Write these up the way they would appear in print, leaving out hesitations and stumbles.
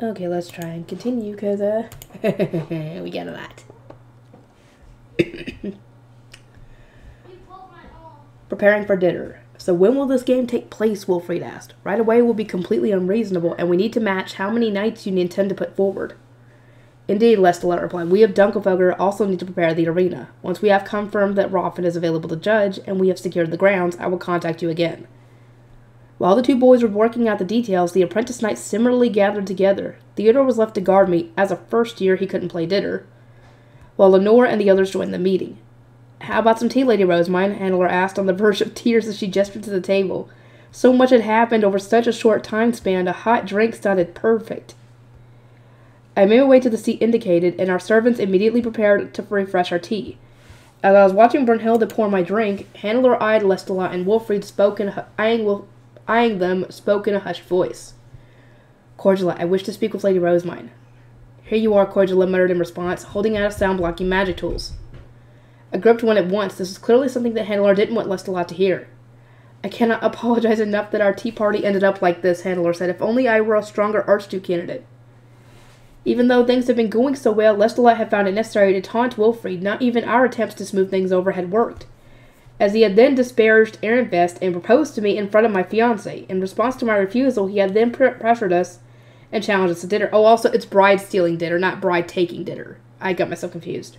Okay, let's try and continue, because, we got a lot. Preparing for dinner. So when will this game take place, Wilfried asked. Right away will be completely unreasonable, and we need to match how many knights you intend to put forward. Indeed, Lestalot replied. We of Dunkelfelger also need to prepare the arena. Once we have confirmed that Roffin is available to judge, and we have secured the grounds, I will contact you again. While the two boys were working out the details, the apprentice knights similarly gathered together. Theodore was left to guard me, as a first year he couldn't play Ditter, while Lenore and the others joined the meeting. How about some tea, Lady Rosemine? Handler asked, on the verge of tears as she gestured to the table. So much had happened over such a short time span, a hot drink sounded perfect. I made my way to the seat indicated, and our servants immediately prepared to refresh our tea. As I was watching Brunhilde pour my drink, Handler eyed Lestalot and Wilfried eyeing them spoke in a hushed voice. Cordula, I wish to speak with Lady Rosemine. Here you are, Cordula muttered in response, holding out a sound-blocking magic tools. I gripped one at once. This was clearly something that Handler didn't want Lestalot to hear. I cannot apologize enough that our tea party ended up like this, Handler said. If only I were a stronger Archduke candidate. Even though things had been going so well, Lestalot had found it necessary to taunt Wilfried. Not even our attempts to smooth things over had worked, as he had then disparaged Ehrenfest and proposed to me in front of my fiancée. In response to my refusal, he had then pressured us and challenged us to dinner. Oh, also, it's bride-stealing dinner, not bride-taking dinner. I got myself confused.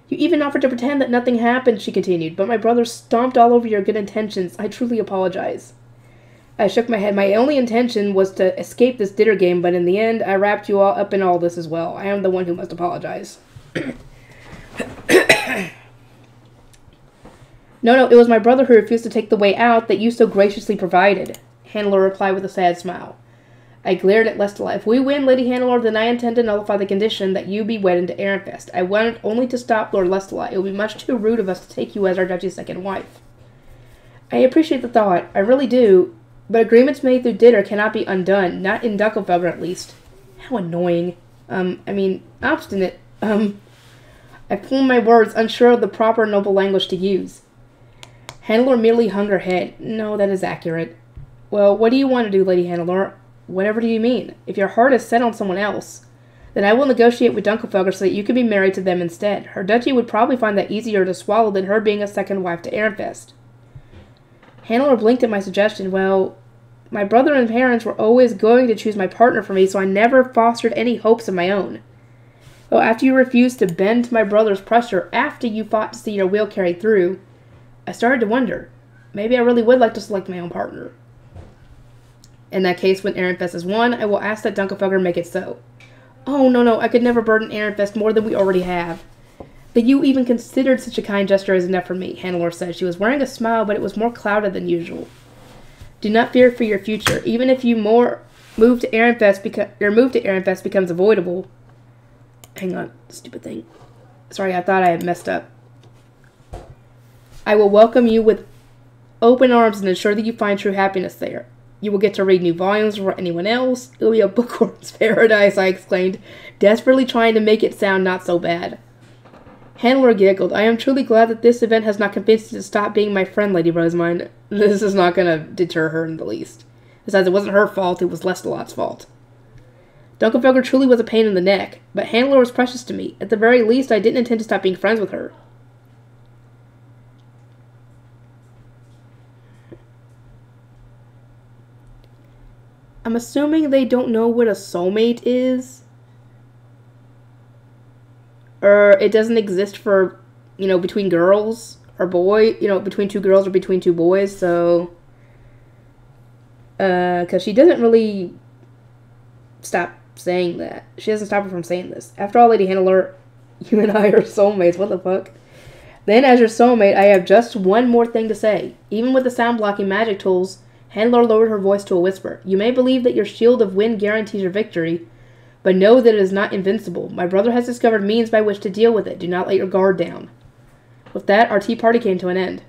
You even offered to pretend that nothing happened, she continued, but my brother stomped all over your good intentions. I truly apologize. I shook my head. My only intention was to escape this dinner game, but in the end, I wrapped you all up in all this as well. I am the one who must apologize. No, it was my brother who refused to take the way out that you so graciously provided, Handler replied with a sad smile. I glared at Lestalot. If we win, Lady Handler, then I intend to nullify the condition that you be wedded to Ehrenfest. I wanted only to stop Lord Lestalot. It would be much too rude of us to take you as our duchy's second wife. I appreciate the thought. I really do. But agreements made through dinner cannot be undone. Not in Dunkelfelder, at least. How annoying. Obstinate. I pulled my words, unsure of the proper noble language to use. Handler merely hung her head. No, that is accurate. Well, what do you want to do, Lady Handler? Whatever do you mean? If your heart is set on someone else, then I will negotiate with Dunkelfelder so that you can be married to them instead. Her duchy would probably find that easier to swallow than her being a second wife to Ehrenfest. Handler blinked at my suggestion. Well, my brother and parents were always going to choose my partner for me, so I never fostered any hopes of my own. Well, after you refused to bend to my brother's pressure, after you fought to see your will carried through, I started to wonder. Maybe I really would like to select my own partner. In that case, when Ehrenfest is won, I will ask that Dunkelfelder make it so. Oh, no, I could never burden Ehrenfest more than we already have. That you even considered such a kind gesture is enough for me, Handler said. She was wearing a smile, but it was more clouded than usual. Do not fear for your future. Even if your move to Ehrenfest becomes avoidable. Hang on, stupid thing. Sorry, I thought I had messed up. I will welcome you with open arms and ensure that you find true happiness there. You will get to read new volumes before anyone else. It will be a bookworm's paradise, I exclaimed, desperately trying to make it sound not so bad. Handler giggled. I am truly glad that this event has not convinced you to stop being my friend, Lady Rosemine. This is not going to deter her in the least. Besides, it wasn't her fault, it was Lestalot's fault. Dunkelfelder truly was a pain in the neck, but Handler was precious to me. At the very least, I didn't intend to stop being friends with her. I'm assuming they don't know what a soulmate is. Or it doesn't exist for, between girls or between two girls or between two boys, so... Because she doesn't really stop saying that. She doesn't stop her from saying this. After all, Lady Handler, you and I are soulmates. What the fuck? Then, as your soulmate, I have just one more thing to say. Even with the sound-blocking magic tools, Handler lowered her voice to a whisper. You may believe that your shield of wind guarantees your victory, but know that it is not invincible. My brother has discovered means by which to deal with it. Do not let your guard down. With that, our tea party came to an end.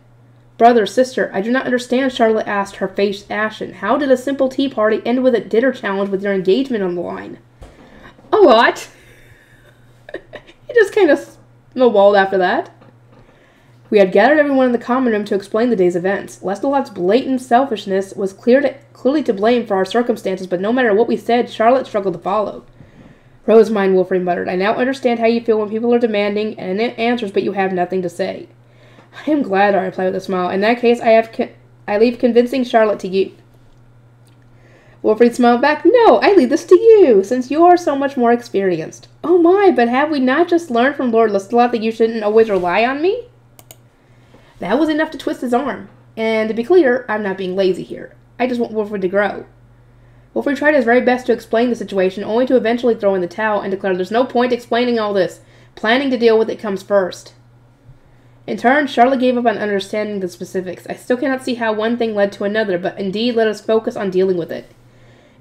Brother, sister, I do not understand, Charlotte asked, her face ashen. How did a simple tea party end with a dinner challenge with your engagement on the line? A lot. He just kind of snowballed after that. We had gathered everyone in the common room to explain the day's events. Lestalot's blatant selfishness was clearly to blame for our circumstances, but no matter what we said, Charlotte struggled to follow. Rosemine, Wolfried muttered, I now understand how you feel when people are demanding and answers, but you have nothing to say. I am glad, I replied with a smile. In that case, I leave convincing Charlotte to you. Wolfried smiled back. No, I leave this to you, since you are so much more experienced. Oh my, but have we not just learned from Lord Listelot that you shouldn't always rely on me? That was enough to twist his arm. And to be clear, I'm not being lazy here. I just want Wolfried to grow. Wolfried tried his very best to explain the situation, only to eventually throw in the towel and declare there's no point explaining all this. Planning to deal with it comes first. In turn, Charlotte gave up on understanding the specifics. I still cannot see how one thing led to another, but indeed let us focus on dealing with it.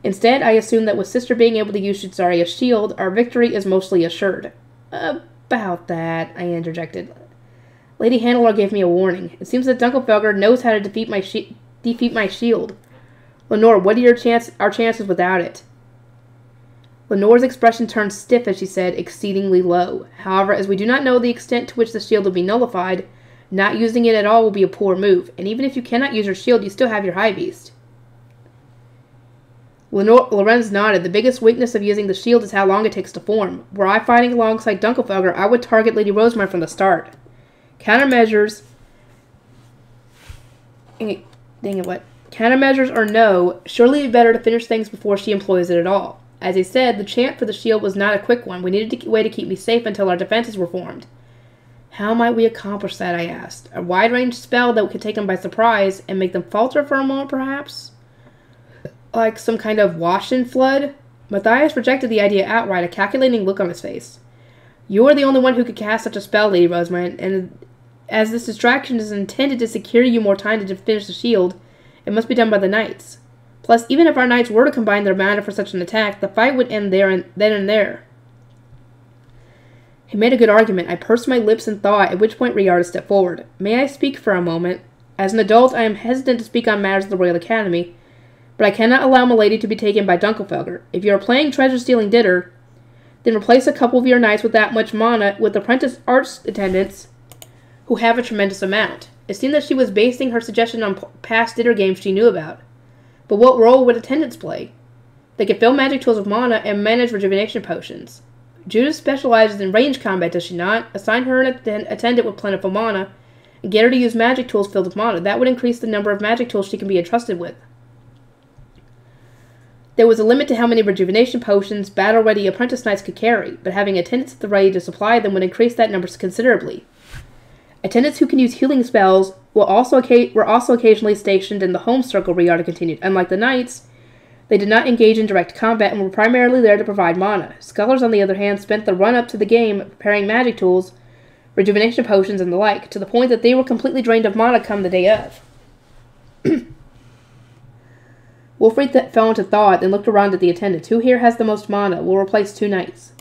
Instead, I assume that with Sister being able to use Shutsaria's shield, our victory is mostly assured. About that, I interjected. Lady Hannelore gave me a warning. It seems that Dunkelfelger knows how to defeat my shield. Lenore, what are our chances without it? Lenore's expression turned stiff as she said, exceedingly low. However, as we do not know the extent to which the shield will be nullified, not using it at all will be a poor move, and even if you cannot use your shield, you still have your high beast. Lorenz nodded. The biggest weakness of using the shield is how long it takes to form. Were I fighting alongside Dunkelfelger, I would target Lady Rosemine from the start. Countermeasures or no, surely it would be better to finish things before she employs it at all. As I said, the chant for the shield was not a quick one. We needed a way to keep me safe until our defenses were formed. How might we accomplish that, I asked. A wide-range spell that could take them by surprise and make them falter for a moment, perhaps? Like some kind of wash-in flood? Matthias rejected the idea outright, a calculating look on his face. You are the only one who could cast such a spell, Lady Rosemine, and as this distraction is intended to secure you more time to finish the shield, it must be done by the knights. Plus, even if our knights were to combine their mana for such an attack, the fight would end then and there. He made a good argument. I pursed my lips in thought, at which point Riarda stepped forward. May I speak for a moment? As an adult, I am hesitant to speak on matters of the Royal Academy, but I cannot allow Milady to be taken by Dunkelfelger. If you are playing treasure-stealing Ditter, then replace a couple of your knights with that much mana with apprentice arts attendants who have a tremendous amount. It seemed that she was basing her suggestion on past Ditter games she knew about. But what role would attendants play? They could fill magic tools with mana and manage rejuvenation potions. Judith specializes in range combat, does she not? Assign her an attendant with plentiful mana, and get her to use magic tools filled with mana. That would increase the number of magic tools she can be entrusted with. There was a limit to how many rejuvenation potions battle-ready apprentice knights could carry, but having attendants at the ready to supply them would increase that number considerably. Attendants who can use healing spells were also occasionally stationed in the home circle, Riarda continued. Unlike the knights, they did not engage in direct combat and were primarily there to provide mana. Scholars, on the other hand, spent the run-up to the game preparing magic tools, rejuvenation potions, and the like, to the point that they were completely drained of mana come the day of. Wolfried fell into thought and looked around at the attendants. Who here has the most mana? We'll replace 2 knights.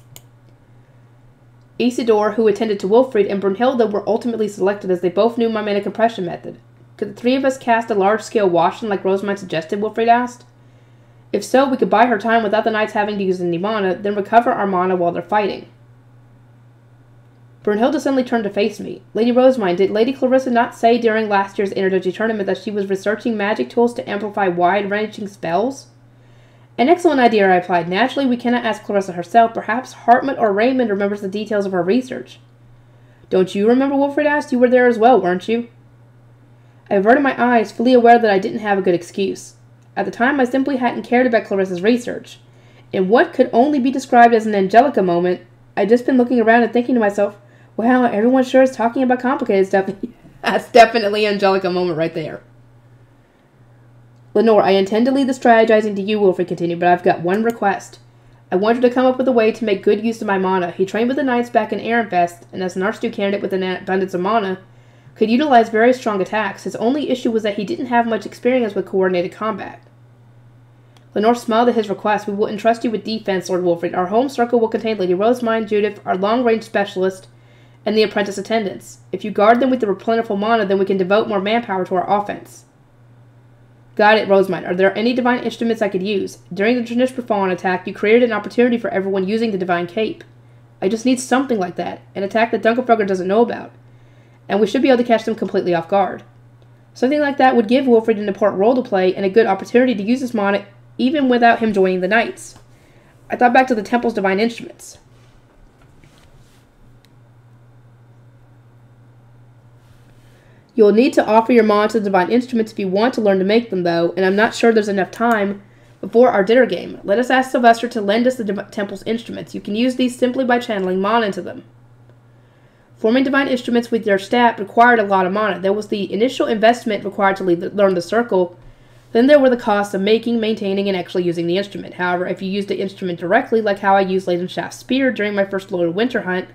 Isidore, who attended to Wolfried, and Brunhilde were ultimately selected as they both knew my mana compression method. Could the 3 of us cast a large-scale wash-in like Rosemine suggested, Wolfried asked. If so, we could buy her time without the knights having to use any mana, then recover our mana while they're fighting. Brunhilde suddenly turned to face me. Lady Rosemine, did Lady Clarissa not say during last year's Interduchy tournament that she was researching magic tools to amplify wide-ranging spells? An excellent idea, I replied. Naturally, we cannot ask Clarissa herself. Perhaps Hartmut or Raymond remembers the details of her research. Don't you remember, Wolfried asked? You were there as well, weren't you? I averted my eyes, fully aware that I didn't have a good excuse. At the time, I simply hadn't cared about Clarissa's research. In what could only be described as an Angelica moment, I'd just been looking around and thinking to myself, wow, everyone sure is talking about complicated stuff. That's definitely an Angelica moment right there. Lenore, I intend to leave the strategizing to you, Wolfried continued, but I've got one request. I want you to come up with a way to make good use of my mana. He trained with the knights back in Ehrenfest, and as an Archduke candidate with an abundance of mana, could utilize very strong attacks. His only issue was that he didn't have much experience with coordinated combat. Lenore smiled at his request. We will entrust you with defense, Lord Wolfried. Our home circle will contain Lady Rosemine, Judith, our long-range specialist, and the apprentice attendants. If you guard them with the plentiful mana, then we can devote more manpower to our offense. Got it, Rosemine. Are there any divine instruments I could use? During the Trinish Fallen attack, you created an opportunity for everyone using the divine cape. I just need something like that. An attack that Dunkelfelger doesn't know about. And we should be able to catch them completely off guard. Something like that would give Wilfred an important role to play and a good opportunity to use his mana even without him joining the Knights. I thought back to the Temple's Divine Instruments. You'll need to offer your mana to the Divine Instruments if you want to learn to make them, though, and I'm not sure there's enough time before our dinner game. Let us ask Sylvester to lend us the Temple's instruments. You can use these simply by channeling mana into them. Forming Divine Instruments with your staff required a lot of mana. There was the initial investment required to learn the circle. Then there were the costs of making, maintaining, and actually using the instrument. However, if you used the instrument directly, like how I used Laden Shaft's spear during my first Lord of Winter hunt,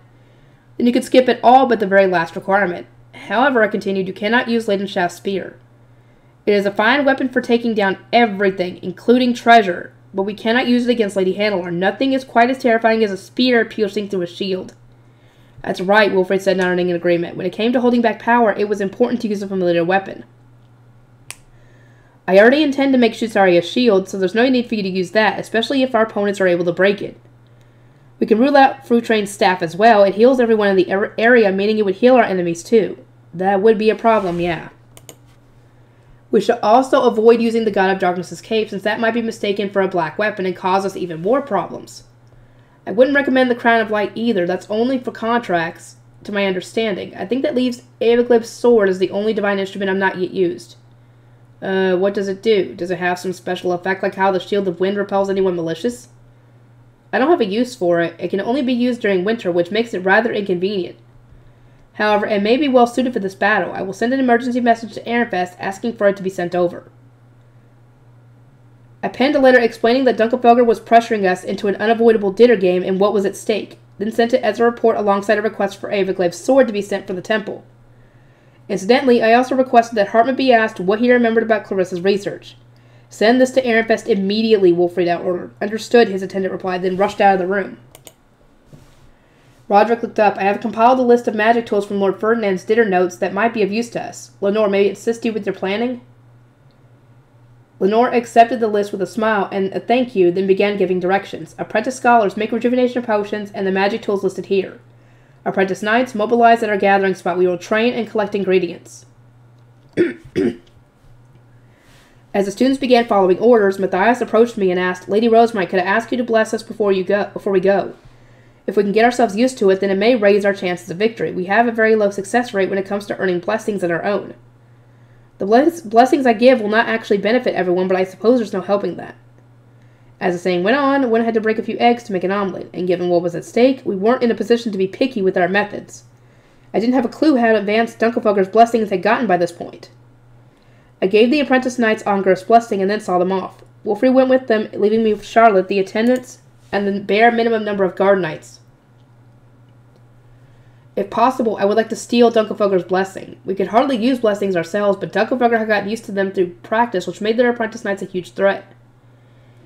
then you could skip it all but the very last requirement. However, I continued, you cannot use Laden Shaft's spear. It is a fine weapon for taking down everything, including treasure, but we cannot use it against Lady Hannelore. Nothing is quite as terrifying as a spear piercing through a shield. That's right, Wilfred said, nodding in agreement. When it came to holding back power, it was important to use a familiar weapon. I already intend to make Shusari a shield, so there's no need for you to use that, especially if our opponents are able to break it. We can rule out Frutrain's staff as well. It heals everyone in the area, meaning it would heal our enemies too. That would be a problem, yeah. We should also avoid using the God of Darkness's cape, since that might be mistaken for a black weapon and cause us even more problems. I wouldn't recommend the Crown of Light either. That's only for contracts, to my understanding. I think that leaves Avaglib's sword as the only divine instrument I've not yet used. What does it do? Does it have some special effect like how the Shield of Wind repels anyone malicious? I don't have a use for it. It can only be used during winter, which makes it rather inconvenient. However, it may be well suited for this battle. I will send an emergency message to Ehrenfest asking for it to be sent over. I penned a letter explaining that Dunkelfelger was pressuring us into an unavoidable dinner game and what was at stake, then sent it as a report alongside a request for Avaglib's sword to be sent for the temple. Incidentally, I also requested that Hartman be asked what he remembered about Clarissa's research. Send this to Ehrenfest immediately, Wilfred ordered. Understood, his attendant replied, then rushed out of the room. Roderick looked up. I have compiled a list of magic tools from Lord Ferdinand's dinner notes that might be of use to us. Lenore, may it assist you with your planning? Lenore accepted the list with a smile and a thank you, then began giving directions. Apprentice scholars make rejuvenation potions and the magic tools listed here. Apprentice knights mobilize at our gathering spot. We will train and collect ingredients. As the students began following orders, Matthias approached me and asked, Lady Rosemite, could I ask you to bless us before we go? If we can get ourselves used to it, then it may raise our chances of victory. We have a very low success rate when it comes to earning blessings on our own. The blessings I give will not actually benefit everyone, but I suppose there's no helping that. As the saying went on, one had to break a few eggs to make an omelet, and given what was at stake, we weren't in a position to be picky with our methods. I didn't have a clue how advanced Dunkelfelger's blessings had gotten by this point. I gave the apprentice knights Onger's blessing and then saw them off. Wilfred went with them, leaving me with Charlotte, the attendants, and the bare minimum number of guard knights. If possible, I would like to steal Dunkelfelger's blessing. We could hardly use blessings ourselves, but Dunkelfelger had gotten used to them through practice, which made their apprentice knights a huge threat.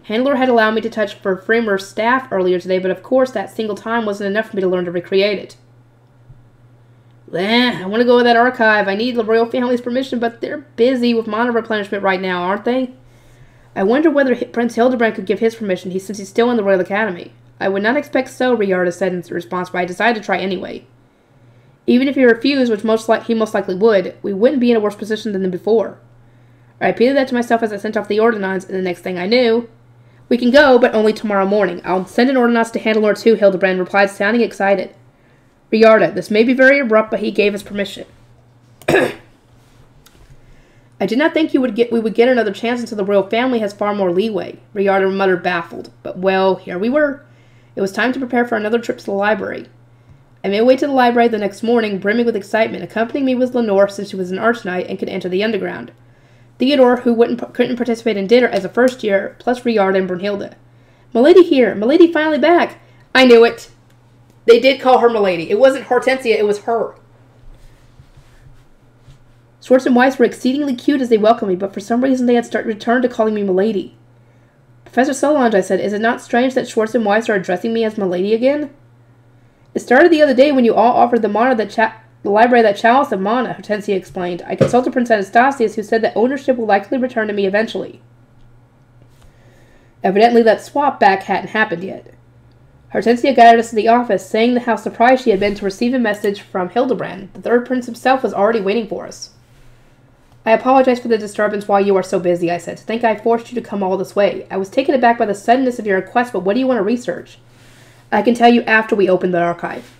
Handler had allowed me to touch Verfremer's staff earlier today, but of course that single time wasn't enough for me to learn to recreate it. I want to go with that archive. I need the royal family's permission, but they're busy with mana replenishment right now, aren't they? I wonder whether Prince Hildebrand could give his permission, since he's still in the Royal Academy. I would not expect so, Riarda said in response, but I decided to try anyway. Even if he refused, which he most likely would, we wouldn't be in a worse position than before. I repeated that to myself as I sent off the ordinance, and the next thing I knew, we can go, but only tomorrow morning. I'll send an ordinance to Hannelore too, Hildebrand replied, sounding excited. Riarda, this may be very abrupt, but he gave us permission. I did not think we would get another chance until the royal family has far more leeway, Riarda muttered, baffled. But, well, here we were. It was time to prepare for another trip to the library. I made my way to the library the next morning, brimming with excitement. Accompanying me was Lenore, since she was an arch knight and could enter the underground. Theodore, who couldn't participate in dinner as a first year, plus Riarda and Brunhilde. Milady here! Milady finally back! I knew it! They did call her Milady. It wasn't Hortensia, it was her. Schwartz and Weiss were exceedingly cute as they welcomed me, but for some reason they had returned to calling me Milady. Professor Solange, I said, is it not strange that Schwartz and Weiss are addressing me as Milady again? It started the other day when you all offered the library that chalice of mana, Hortensia explained. I consulted Prince Anastasius, who said that ownership will likely return to me eventually. Evidently that swap back hadn't happened yet. Hortensia guided us to the office, saying how surprised she had been to receive a message from Hildebrand. The third prince himself was already waiting for us. I apologize for the disturbance while you are so busy, I said. To think I forced you to come all this way. I was taken aback by the suddenness of your request, but what do you want to research? I can tell you after we open the archive.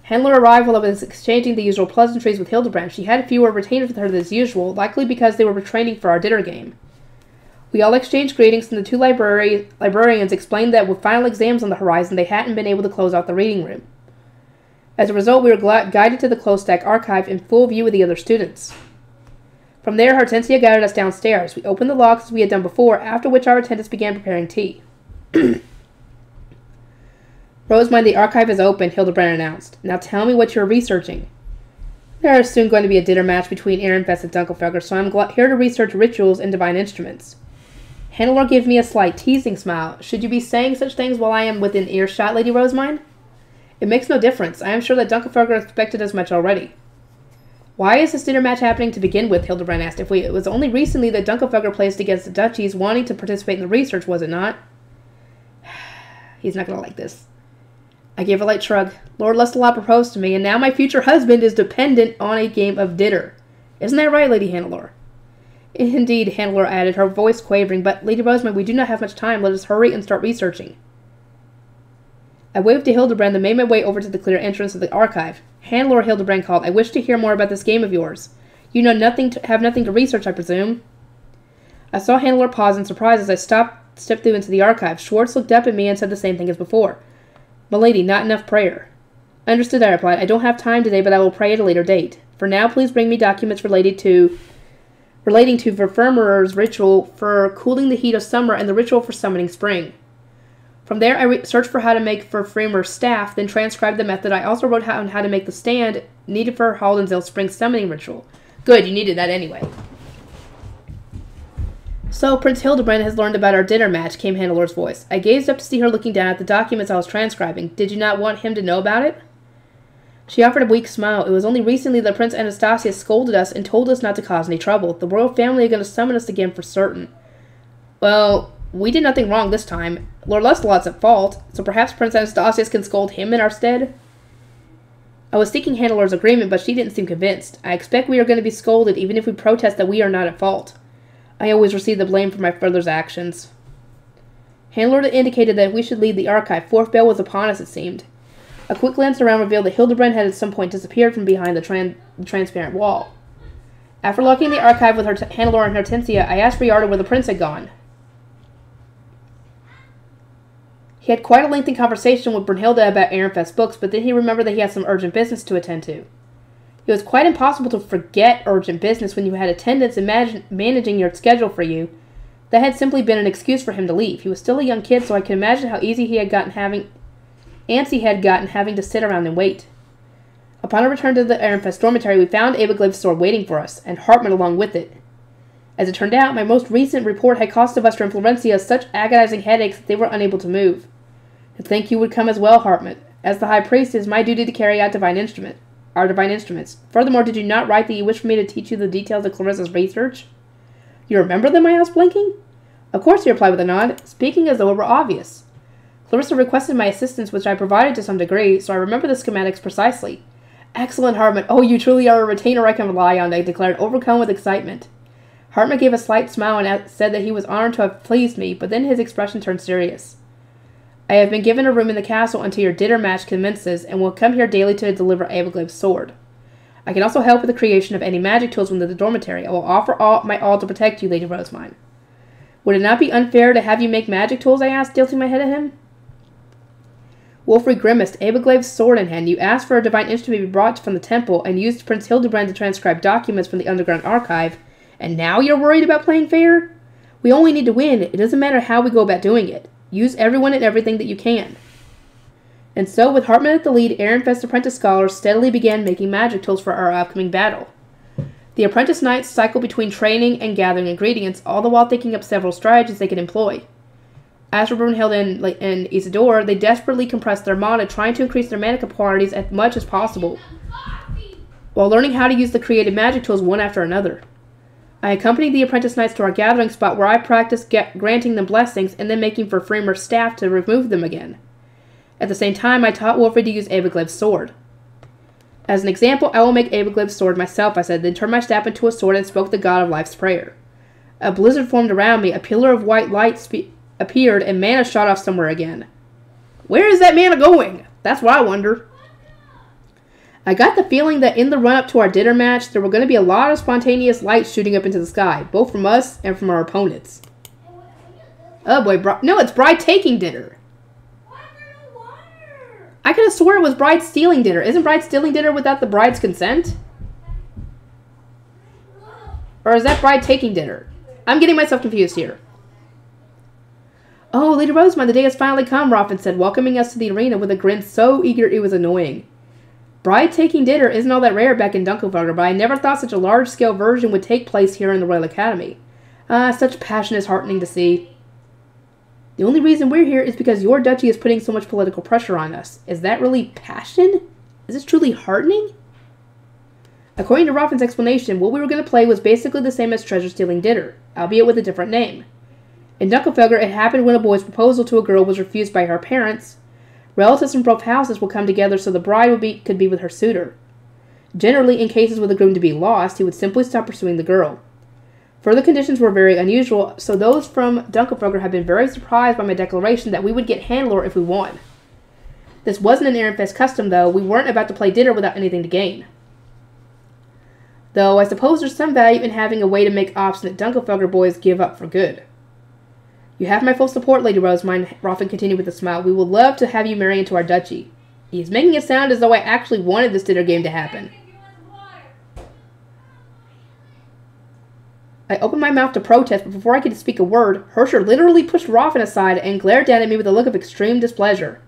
Handler arrived while I was exchanging the usual pleasantries with Hildebrand. She had fewer retainers with her than usual, likely because they were training for our dinner game. We all exchanged greetings, and the two librarians explained that with final exams on the horizon, they hadn't been able to close out the reading room. As a result, we were guided to the closed-stack archive in full view of the other students. From there, Hortensia guided us downstairs. We opened the locks as we had done before, after which our attendants began preparing tea. Rosemine, the archive is open, Hildebrand announced. Now tell me what you're researching. There is soon going to be a dinner match between Ehrenfest and Dunkelfelger, so I'm here to research rituals and divine instruments. Handler gave me a slight teasing smile. Should you be saying such things while I am within earshot, Lady Rosemine? It makes no difference. I am sure that Dunkelfelger expected as much already. Why is this dinner match happening to begin with? Hildebrand asked. It was only recently that Dunkelfelger placed against the duchies wanting to participate in the research, was it not? He's not going to like this. I gave a light shrug. Lord Lestalot proposed to me, and now my future husband is dependent on a game of dinner. Isn't that right, Lady Hannelore? Indeed, Hannelore added, her voice quavering, but Lady Rosemary, we do not have much time. Let us hurry and start researching. I waved to Hildebrand and made my way over to the clear entrance of the archive. Hannelore, Hildebrand called, I wish to hear more about this game of yours. You know have nothing to research, I presume. I saw Hannelore pause in surprise as I stepped through into the archive. Schwartz looked up at me and said the same thing as before. Milady, not enough prayer. Understood, I replied. I don't have time today, but I will pray at a later date. For now, please bring me documents relating to Verfirmerer's ritual for cooling the heat of summer and the ritual for summoning spring. From there, I searched for how to make Verfirmerer's staff, then transcribed the method. I also wrote how to make the stand needed for Haldenzell's spring summoning ritual. Good, you needed that anyway. So, Prince Hildebrand has learned about our dinner match, came Hannelore's voice. I gazed up to see her looking down at the documents I was transcribing. Did you not want him to know about it? She offered a weak smile. It was only recently that Prince Anastasius scolded us and told us not to cause any trouble. The royal family are going to summon us again for certain. Well, we did nothing wrong this time. Lord Lestalot's at fault, so perhaps Prince Anastasius can scold him in our stead? I was seeking Hannelore's agreement, but she didn't seem convinced. I expect we are going to be scolded even if we protest that we are not at fault. I always receive the blame for my brother's actions. Hannelore indicated that we should leave the archive. Fourth bell was upon us, it seemed. A quick glance around revealed that Hildebrand had at some point disappeared from behind the transparent wall. After locking the archive with Hannelore and Hortensia, I asked Riardo where the prince had gone. He had quite a lengthy conversation with Brunhilde about Ehrenfest's books, but then he remembered that he had some urgent business to attend to. It was quite impossible to forget urgent business when you had attendants and managing your schedule for you. That had simply been an excuse for him to leave. He was still a young kid, so I could imagine how easy antsy he had gotten having to sit around and wait. Upon our return to the Ehrenfest dormitory, we found Abeglave's sword waiting for us, and Hartmann along with it. As it turned out, my most recent report had cost Sylvester and Florencia such agonizing headaches that they were unable to move. To think you would come as well, Hartmann. As the High Priest, it is my duty to carry out our divine instruments. Furthermore, did you not write that you wished for me to teach you the details of Clarissa's research? You remember them, I asked, blinking. Of course, he replied with a nod, speaking as though it were obvious. Clarissa requested my assistance, which I provided to some degree, so I remember the schematics precisely. Excellent, Hartmann. Oh, you truly are a retainer I can rely on, I declared, overcome with excitement. Hartmann gave a slight smile and said that he was honored to have pleased me, but then his expression turned serious. I have been given a room in the castle until your dinner match commences, and will come here daily to deliver Abeglave's sword. I can also help with the creation of any magic tools within the dormitory. I will offer my all to protect you, Lady Rosemine. Would it not be unfair to have you make magic tools, I asked, tilting my head at him. Wolfrey grimaced. Abeglave's sword in hand. You asked for a divine instrument to be brought from the temple, and used Prince Hildebrand to transcribe documents from the underground archive, and now you're worried about playing fair? We only need to win. It doesn't matter how we go about doing it. Use everyone and everything that you can. And so, with Hartmann at the lead, Ehrenfest apprentice scholars steadily began making magic tools for our upcoming battle. The apprentice knights cycled between training and gathering ingredients, all the while thinking up several strategies they could employ. As for Brunhilde and Isidore, they desperately compressed their mana, trying to increase their mana quantities as much as possible, while learning how to use the created magic tools one after another. I accompanied the apprentice knights to our gathering spot, where I practiced granting them blessings and then making for Framer's staff to remove them again. At the same time, I taught Wolfrey to use Abeglave's sword. As an example, I will make Abeglib's sword myself, I said, then turned my staff into a sword and spoke the god of life's prayer. A blizzard formed around me, a pillar of white light appeared, and mana shot off somewhere again. Where is that mana going? That's what I wonder. I got the feeling that in the run-up to our dinner match, there were going to be a lot of spontaneous light shooting up into the sky, both from us and from our opponents. Oh boy, no, it's bride taking dinner. I could have sworn it was bride stealing dinner. Isn't bride stealing dinner without the bride's consent? Or is that bride taking dinner? I'm getting myself confused here. Oh, Lady Rosemond, the day has finally come, Roffin said, welcoming us to the arena with a grin so eager it was annoying. Bride taking dinner isn't all that rare back in Dunkelfelder, but I never thought such a large-scale version would take place here in the Royal Academy. Such passion is heartening to see. The only reason we're here is because your duchy is putting so much political pressure on us. Is that really passion? Is this truly heartening? According to Roffin's explanation, what we were going to play was basically the same as treasure-stealing dinner, albeit with a different name. In Dunkelfelder, it happened when a boy's proposal to a girl was refused by her parents. Relatives from both houses would come together so the bride could be with her suitor. Generally, in cases with the groom to be lost, he would simply stop pursuing the girl. Further conditions were very unusual, so those from Dunkelfelder have been very surprised by my declaration that we would get Handler if we won. This wasn't an Ehrenfest custom, though. We weren't about to play dinner without anything to gain. Though I suppose there's some value in having a way to make obstinate Dunkelfelder boys give up for good. You have my full support, Lady Rosemond, Roffin continued with a smile. We would love to have you marry into our duchy. He's making it sound as though I actually wanted this dinner game to happen. I opened my mouth to protest, but before I could speak a word, Hersher literally pushed Roffin aside and glared down at me with a look of extreme displeasure.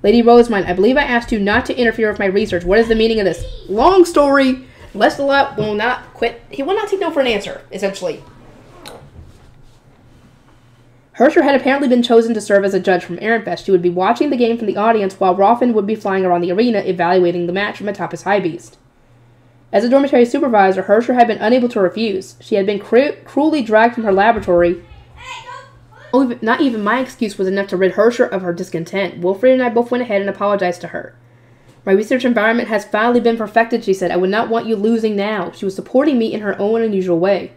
Lady Rosemond, I believe I asked you not to interfere with my research. What is the meaning of this? Long story. Lestalot will not quit. He will not take no for an answer, essentially. Hersher had apparently been chosen to serve as a judge from Ehrenfest. She would be watching the game from the audience while Roffin would be flying around the arena evaluating the match from atop his high beast. As a dormitory supervisor, Hersher had been unable to refuse. She had been cruelly dragged from her laboratory. Not even my excuse was enough to rid Hersher of her discontent. Wilfred and I both went ahead and apologized to her. My research environment has finally been perfected, she said. I would not want you losing now. She was supporting me in her own unusual way.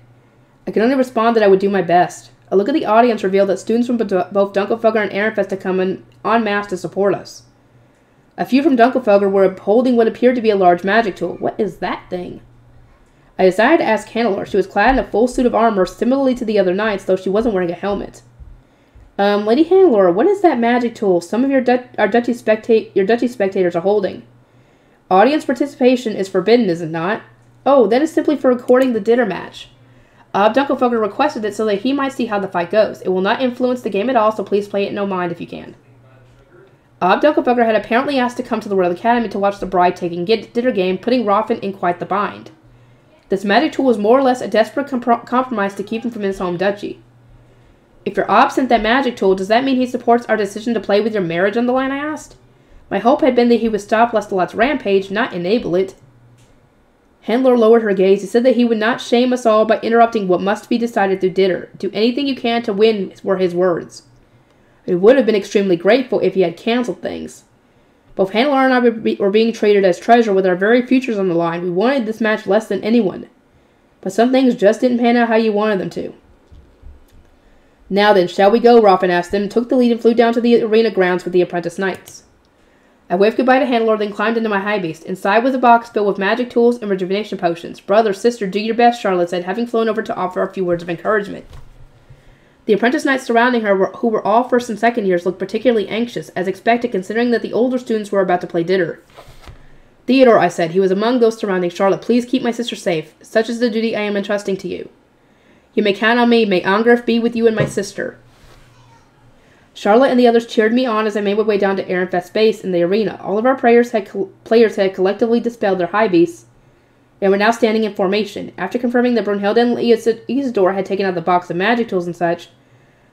I could only respond that I would do my best. A look at the audience revealed that students from both Dunkelfelder and Ehrenfest had come en masse to support us. A few from Dunkelfelder were holding what appeared to be a large magic tool. What is that thing? I decided to ask Hannelore. She was clad in a full suit of armor, similarly to the other knights, though she wasn't wearing a helmet. Lady Hannelore, what is that magic tool some of your duchy spectators are holding? Audience participation is forbidden, is it not? Oh, that is simply for recording the dinner match. Dunkelfelder requested it so that he might see how the fight goes. It will not influence the game at all, so please play it no mind if you can. Dunkelfelder had apparently asked to come to the Royal Academy to watch the bride taking dinner game, putting Roffin in quite the bind. This magic tool was more or less a desperate compromise to keep him from his home duchy. If you're absent that magic tool, does that mean he supports our decision to play with your marriage on the line, I asked? My hope had been that he would stop Lestalot's rampage, not enable it. Handler lowered her gaze. He said that he would not shame us all by interrupting what must be decided through dinner. Do anything you can to win, were his words. We would have been extremely grateful if he had cancelled things. Both Handler and I were being treated as treasure with our very futures on the line. We wanted this match less than anyone. But some things just didn't pan out how you wanted them to. Now then, shall we go? Roffin asked them, took the lead and flew down to the arena grounds with the apprentice knights. I waved goodbye to Handler, then climbed into my high beast. Inside was a box filled with magic tools and rejuvenation potions. Brother, sister, do your best, Charlotte said, having flown over to offer a few words of encouragement. The apprentice knights surrounding her, who were all first and second years, looked particularly anxious, as expected considering that the older students were about to play dinner. Theodore, I said, he was among those surrounding Charlotte, please keep my sister safe. Such is the duty I am entrusting to you. You may count on me. May Angrif be with you and my sister. Charlotte and the others cheered me on as I made my way down to Ehrenfest's base in the arena. All of our players had collectively dispelled their high beasts and were now standing in formation. After confirming that Brunhilde and Isidore had taken out the box of magic tools and such,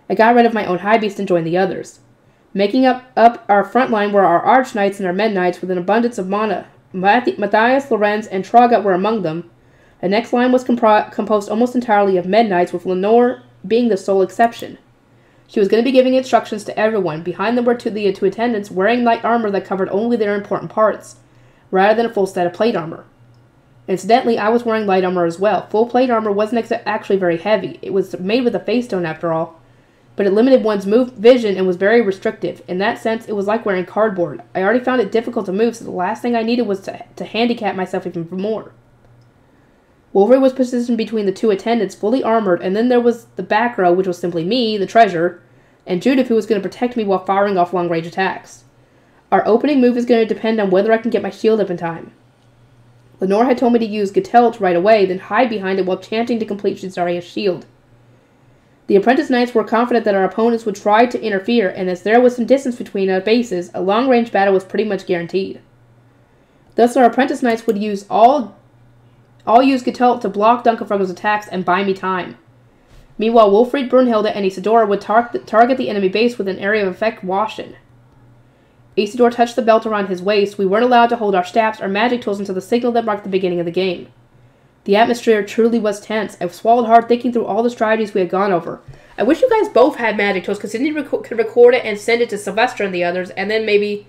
I got rid of my own high beast and joined the others. Making up our front line were our arch knights and our men knights with an abundance of mana. Matthias, Lorenz, and Traugott were among them. The next line was composed almost entirely of men knights, with Lenore being the sole exception. She was going to be giving instructions to everyone. Behind them were two attendants wearing light armor that covered only their important parts. rather than a full set of plate armor. Incidentally, I was wearing light armor as well. Full plate armor wasn't actually very heavy. It was made with a face stone after all, but it limited one's vision and was very restrictive. In that sense, it was like wearing cardboard. I already found it difficult to move, so the last thing I needed was to handicap myself even more. Wolverine was positioned between the two attendants, fully armored, and then there was the back row, which was simply me, the treasure, and Judith, who was going to protect me while firing off long-range attacks. Our opening move is going to depend on whether I can get my shield up in time. Lenore had told me to use Gatelt right away, then hide behind it while chanting to complete Shizaria's shield. The apprentice knights were confident that our opponents would try to interfere, and as there was some distance between our bases, a long-range battle was pretty much guaranteed. Thus, our apprentice knights would use all use Gatelt to block Dunkelfrogger's attacks and buy me time. Meanwhile, Wolfried, Brunhilde, and Isidora would target the enemy base with an area of effect Washin. Isidore touched the belt around his waist. We weren't allowed to hold our staffs or magic tools until the signal that marked the beginning of the game. The atmosphere truly was tense. I swallowed hard thinking through all the strategies we had gone over. I wish you guys both had magic tools, because then you could record it and send it to Sylvester and the others, and then maybe,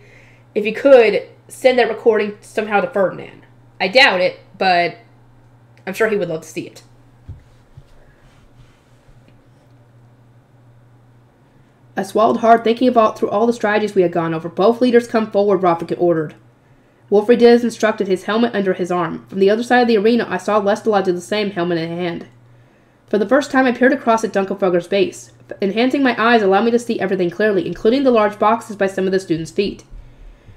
if you could, send that recording somehow to Ferdinand. I doubt it, but I'm sure he would love to see it. I swallowed hard, thinking through all the strategies we had gone over. Both leaders come forward, Rafik ordered. Wolfried did as instructed, his helmet under his arm. From the other side of the arena, I saw Lestalot do the same, helmet in hand. For the first time, I peered across at Dunkelfrogger's base. Enhancing my eyes allowed me to see everything clearly, including the large boxes by some of the students' feet.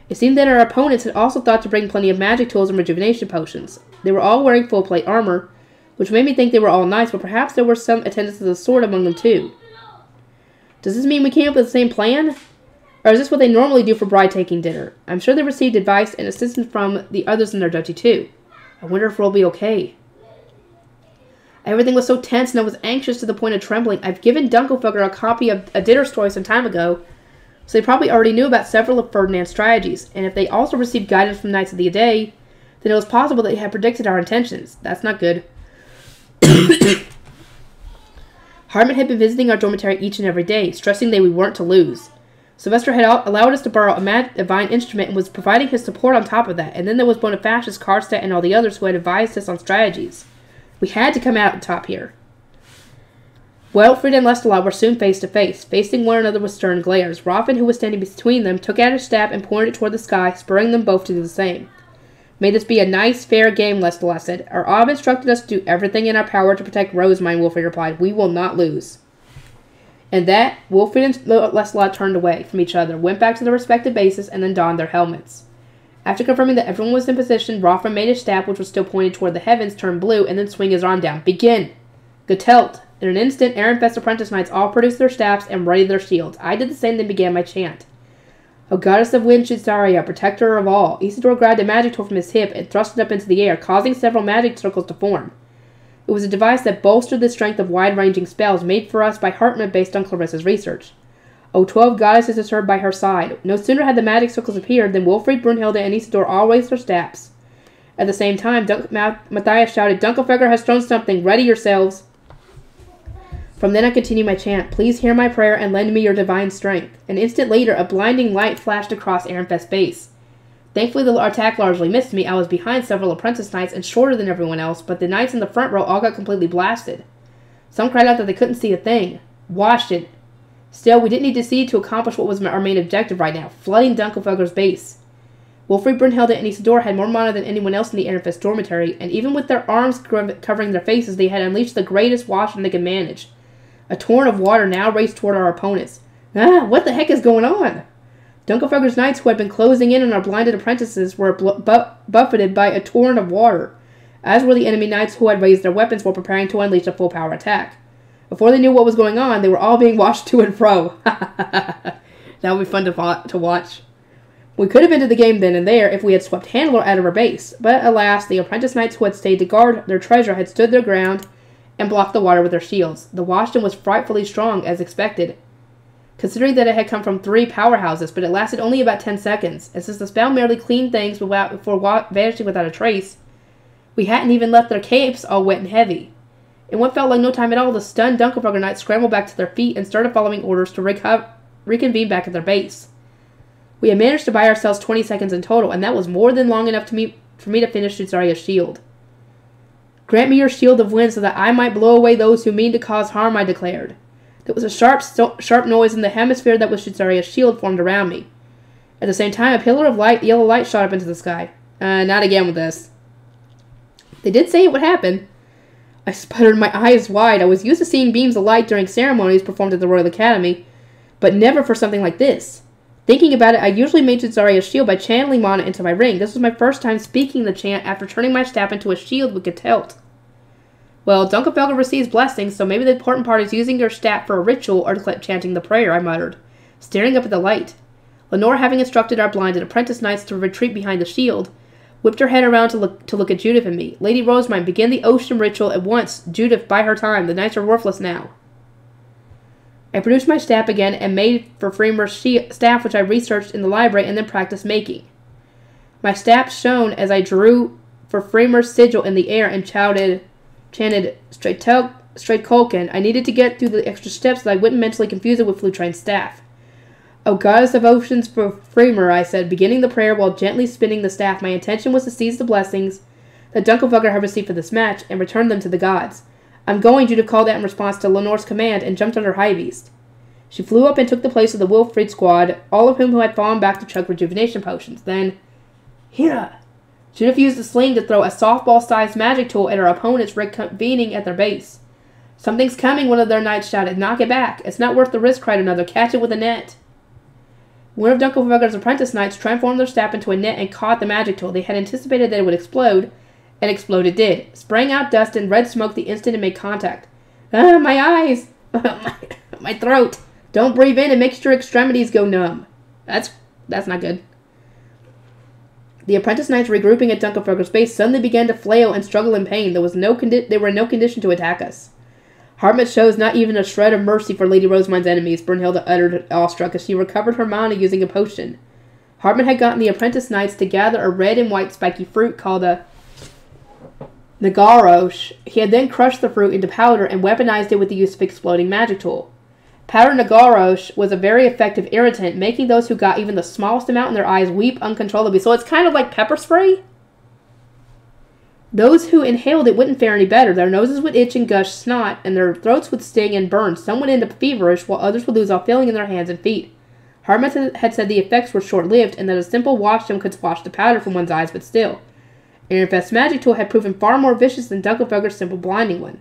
It seemed that our opponents had also thought to bring plenty of magic tools and rejuvenation potions. They were all wearing full plate armor, which made me think they were all nice, but perhaps there were some attendants of the sword among them too. Does this mean we came up with the same plan? Or is this what they normally do for bride-taking dinner? I'm sure they received advice and assistance from the others in their duchy too. I wonder if we'll be okay. Everything was so tense and I was anxious to the point of trembling. I've given Dunkelfugger a copy of a dinner story some time ago, so they probably already knew about several of Ferdinand's strategies, and if they also received guidance from Knights of the Day, then it was possible that they had predicted our intentions. That's not good. Hartman had been visiting our dormitory each and every day, stressing that we weren't to lose. Sylvester had allowed us to borrow a divine instrument and was providing his support on top of that, and then there was Bonifacius, Karstedt, and all the others who had advised us on strategies. We had to come out on top here. Welfried and Lestalot were soon face to face, facing one another with stern glares. Raffen, who was standing between them, took out his staff and pointed it toward the sky, spurring them both to do the same. May this be a nice, fair game, Lestalot said. Our Ob instructed us to do everything in our power to protect Rosemine, Wolfried replied. We will not lose. And that, Wolfried and Lestalot turned away from each other, went back to their respective bases, and then donned their helmets. After confirming that everyone was in position, Raffen made his staff, which was still pointed toward the heavens, turn blue, and then swing his arm down. Begin! Gatelt! In an instant, Ehrenfest apprentice knights all produced their staffs and readied their shields. I did the same, then began my chant. O goddess of wind, Shizaria, protector of all. Isidore grabbed a magic tool from his hip and thrust it up into the air, causing several magic circles to form. It was a device that bolstered the strength of wide-ranging spells made for us by Hartman based on Clarissa's research. O 12 goddesses is heard by her side. No sooner had the magic circles appeared than Wolfried, Brunhilde, and Isidore all raised their staffs. At the same time, Matthias shouted, Dunkelfegger has thrown something. Ready yourselves. From then I continued my chant. Please hear my prayer and lend me your divine strength. An instant later, a blinding light flashed across Ehrenfest's base. Thankfully, the attack largely missed me. I was behind several apprentice knights and shorter than everyone else, but the knights in the front row all got completely blasted. Some cried out that they couldn't see a thing. Washed it. Still, we didn't need to see to accomplish what was our main objective right now, flooding Dunkelfegger's base. Wolfried, Brunhilde, and Isidore had more mana than anyone else in the Ehrenfest dormitory, and even with their arms covering their faces, they had unleashed the greatest washing they could manage. A torrent of water now raced toward our opponents. What the heck is going on? Dunkelfegger's knights, who had been closing in on our blinded apprentices, were buffeted by a torrent of water, as were the enemy knights who had raised their weapons while preparing to unleash a full-power attack. Before they knew what was going on, they were all being washed to and fro. That would be fun to watch. We could have ended the game then and there if we had swept Handler out of our base, but alas, the apprentice knights who had stayed to guard their treasure had stood their ground and blocked the water with their shields. The washing was frightfully strong, as expected, considering that it had come from 3 powerhouses, but it lasted only about 10 seconds, and since the spell merely cleaned things before vanishing without a trace, we hadn't even left their capes all wet and heavy. In what felt like no time at all, the stunned Dunkelfegger knights scrambled back to their feet and started following orders to reconvene back at their base. We had managed to buy ourselves 20 seconds in total, and that was more than long enough for me to finish Jutsaria's shield. Grant me your shield of wind so that I might blow away those who mean to cause harm, I declared. There was a sharp noise, and the hemisphere that was Jutsaria's shield formed around me. At the same time, a pillar of yellow light shot up into the sky. Not again with this. They did say it would happen. I sputtered, my eyes wide. I was used to seeing beams of light during ceremonies performed at the Royal Academy, but never for something like this. Thinking about it, I usually made Jutsaria's shield by channeling mana into my ring. This was my first time speaking the chant after turning my staff into a shield with Getelt. Well, Dunkelfelger receives blessings, so maybe the important part is using your staff for a ritual or chanting the prayer, I muttered, staring up at the light. Lenore, having instructed our blinded apprentice knights to retreat behind the shield, whipped her head around to look at Judith and me. Lady Rosemine, begin the ocean ritual at once. Judith, buy her time. The knights are worthless now. I produced my staff again and made for Freemer's staff, which I researched in the library and then practiced making. My staff shone as I drew for Freemer's sigil in the air and chanted Straightkolken. I needed to get through the extra steps so that I wouldn't mentally confuse it with Flutrain's staff. O goddess of oceans for Freemer, I said, beginning the prayer while gently spinning the staff. My intention was to seize the blessings that Dunkelfelger had received for this match and return them to the gods. I'm going, Judith called out in response to Lenore's command and jumped under high beast. She flew up and took the place of the Wilfried squad, all of whom had fallen back to chug rejuvenation potions. Then, Hira! Judith used the sling to throw a softball-sized magic tool at her opponents reconvening at their base. Something's coming, one of their knights shouted. Knock it back. It's not worth the risk, cried another. Catch it with a net. One of Dunkelfelger's apprentice knights transformed their staff into a net and caught the magic tool. They had anticipated that it would explode, and explode it did, spraying out dust and red smoke the instant it made contact. Ah, my eyes! my throat! Don't breathe in, it makes your extremities go numb. That's not good. The apprentice knights regrouping at Dunkelfelger's base suddenly began to flail and struggle in pain. They were in no condition to attack us. Hartmut shows not even a shred of mercy for Lady Rosemine's enemies, Brunhilde uttered awestruck as she recovered her mana using a potion. Hartmut had gotten the apprentice knights to gather a red and white spiky fruit called a Nagarosh. He had then crushed the fruit into powder and weaponized it with the use of exploding magic tool. Powder Nagarosh was a very effective irritant, making those who got even the smallest amount in their eyes weep uncontrollably. So it's kind of like pepper spray? Those who inhaled it wouldn't fare any better. Their noses would itch and gush snot, and their throats would sting and burn. Some would end up feverish, while others would lose all feeling in their hands and feet. Hartmut had said the effects were short-lived, and that a simple washdown could squash the powder from one's eyes, but still. Ironfest's magic tool had proven far more vicious than Dunkelfelger's simple blinding one.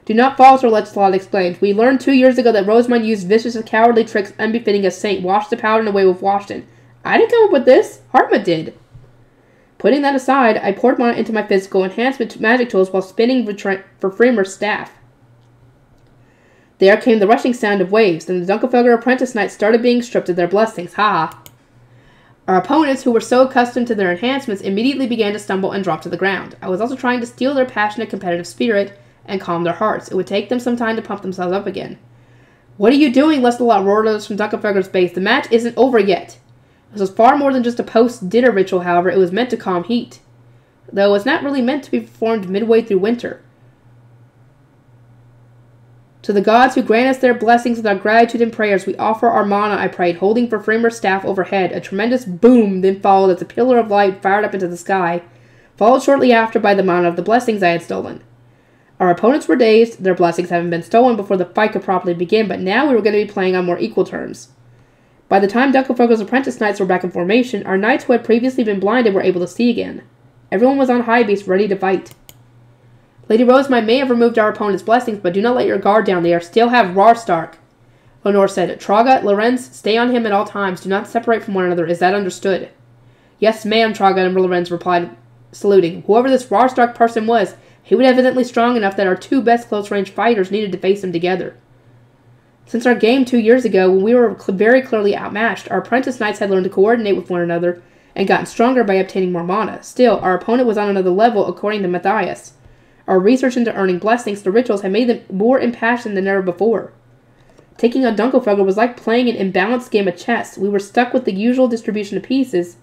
Do not falter, Letslot exclaimed. We learned 2 years ago that Rosemine used vicious and cowardly tricks unbefitting a saint. Wash the powder away with washdown. I didn't come up with this. Hartmut did. Putting that aside, I poured mana into my physical enhancement magic tools while spinning for Freemer's staff. There came the rushing sound of waves. Then the Dunkelfelger apprentice knights started being stripped of their blessings. Ha! Our opponents, who were so accustomed to their enhancements, immediately began to stumble and drop to the ground. I was also trying to steal their passionate competitive spirit and calm their hearts. It would take them some time to pump themselves up again. What are you doing? Lestalot roared at us from Dunkelfelger's base. The match isn't over yet. This was far more than just a post-dinner ritual, however. It was meant to calm heat, though it was not really meant to be performed midway through winter. To the gods who grant us their blessings with our gratitude and prayers, we offer our mana, I prayed, holding for Freemer's staff overhead. A tremendous boom then followed as a pillar of light fired up into the sky, followed shortly after by the mana of the blessings I had stolen. Our opponents were dazed, their blessings having been stolen before the fight could properly begin, but now we were going to be playing on more equal terms. By the time Dunkelfelger's apprentice knights were back in formation, our knights who had previously been blinded were able to see again. Everyone was on high beast, ready to fight. Lady Rosemine may have removed our opponent's blessings, but do not let your guard down. They still have Rarstark. Lenore said, Traga, Lorenz, stay on him at all times. Do not separate from one another. Is that understood? Yes, ma'am, Traga and Lorenz replied, saluting. Whoever this Rarstark person was, he was evidently strong enough that our two best close-range fighters needed to face him together. Since our game 2 years ago, when we were very clearly outmatched, our apprentice knights had learned to coordinate with one another and gotten stronger by obtaining more mana. Still, our opponent was on another level, according to Matthias. Our research into earning blessings through rituals had made them more impassioned than ever before. Taking on Dunkelfelger was like playing an imbalanced game of chess. We were stuck with the usual distribution of pieces,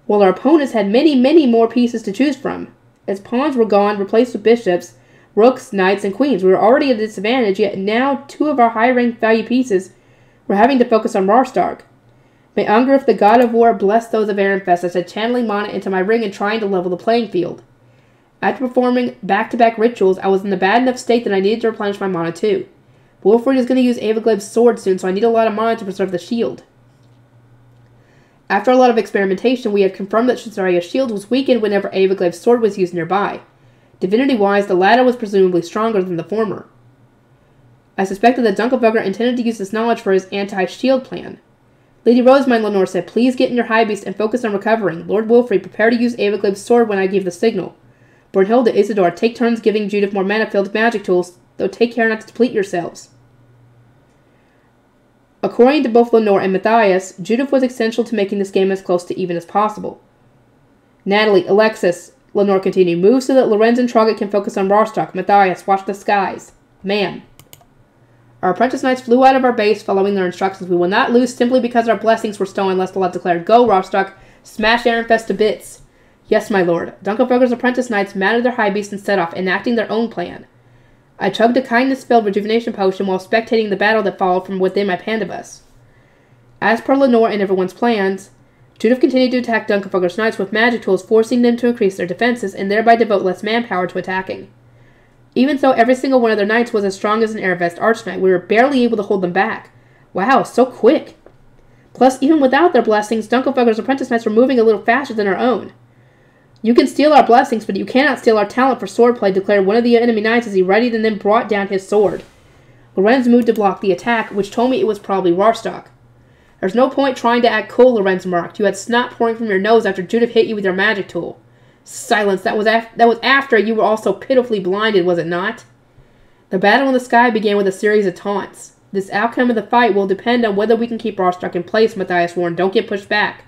while our opponents had many, many more pieces to choose from. As pawns were gone, replaced with bishops, rooks, knights, and queens, we were already at a disadvantage, yet now 2 of our high-ranked value pieces were having to focus on Rarstark. May Ungrif, the god of war, bless those of Ehrenfest, I said, channeling mana into my ring and trying to level the playing field. After performing back-to-back rituals, I was in a bad enough state that I needed to replenish my mana too. Wilfred is going to use Eivoglade's sword soon, so I need a lot of mana to preserve the shield. After a lot of experimentation, we had confirmed that Shizaria's shield was weakened whenever Eivoglade's sword was used nearby. Divinity-wise, the latter was presumably stronger than the former. I suspected that Dunkelvogger intended to use this knowledge for his anti-shield plan. Lady Rosemine, Lenore said, please get in your high beast and focus on recovering. Lord Wilfrid, prepare to use Eivoglade's sword when I give the signal. Brunhilde, Isidore, take turns giving Judith more mana-filled magic tools, though take care not to deplete yourselves. According to both Lenore and Matthias, Judith was essential to making this game as close to even as possible. Natalie, Alexis, Lenore continued, move so that Lorenz and Traugott can focus on Rostock. Matthias, watch the skies. Ma'am. Our apprentice knights flew out of our base following their instructions. We will not lose simply because our blessings were stolen, Lestalot declared. Go, Rostock. Smash Ehrenfest to bits. Yes, my lord. Dunkelvogger's apprentice knights mounted their high beasts and set off, enacting their own plan. I chugged a kindness-spelled rejuvenation potion while spectating the battle that followed from within my pandabus. As per Lenore and everyone's plans, Judith continued to attack Dunkelvogger's knights with magic tools, forcing them to increase their defenses and thereby devote less manpower to attacking. Even so, every single one of their knights was as strong as an Eivest Archknight. We were barely able to hold them back. Wow, so quick. Plus, even without their blessings, Dunkelvogger's apprentice knights were moving a little faster than our own. You can steal our blessings, but you cannot steal our talent for swordplay, declared one of the enemy knights as he readied and then brought down his sword. Lorenz moved to block the attack, which told me it was probably Rostock. There's no point trying to act cool, Lorenz remarked. You had snot pouring from your nose after Judith hit you with your magic tool. Silence, that was after you were all so pitifully blinded, was it not? The battle in the sky began with a series of taunts. This outcome of the fight will depend on whether we can keep Rostock in place, Matthias warned. Don't get pushed back.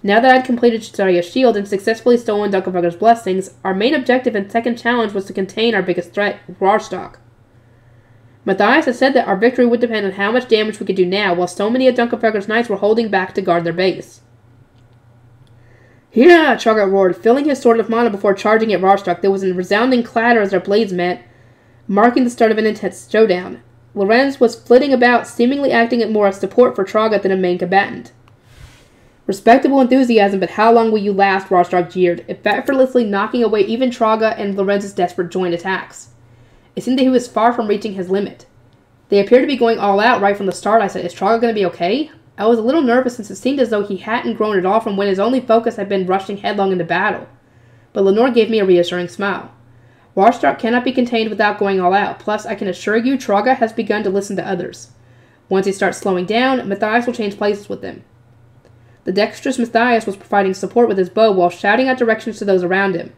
Now that I'd completed Shizaria's shield and successfully stolen Dunkelvogger's blessings, our main objective and second challenge was to contain our biggest threat, Rostock. Matthias had said that our victory would depend on how much damage we could do now, while so many of Dunkelvogger's knights were holding back to guard their base. Here, Traugott roared, filling his sword with mana before charging at Rostock. There was a resounding clatter as their blades met, marking the start of an intense showdown. Lorenz was flitting about, seemingly acting more as support for Traugott than a main combatant. Respectable enthusiasm, but how long will you last, Rostock jeered, effortlessly knocking away even Traugott and Lorenz's desperate joint attacks. It seemed that he was far from reaching his limit. They appeared to be going all out right from the start. I said, is Traugott going to be okay? I was a little nervous since it seemed as though he hadn't grown at all from when his only focus had been rushing headlong into battle. But Lenore gave me a reassuring smile. Rostock cannot be contained without going all out. Plus, I can assure you, Traugott has begun to listen to others. Once he starts slowing down, Matthias will change places with them. The dexterous Matthias was providing support with his bow while shouting out directions to those around him.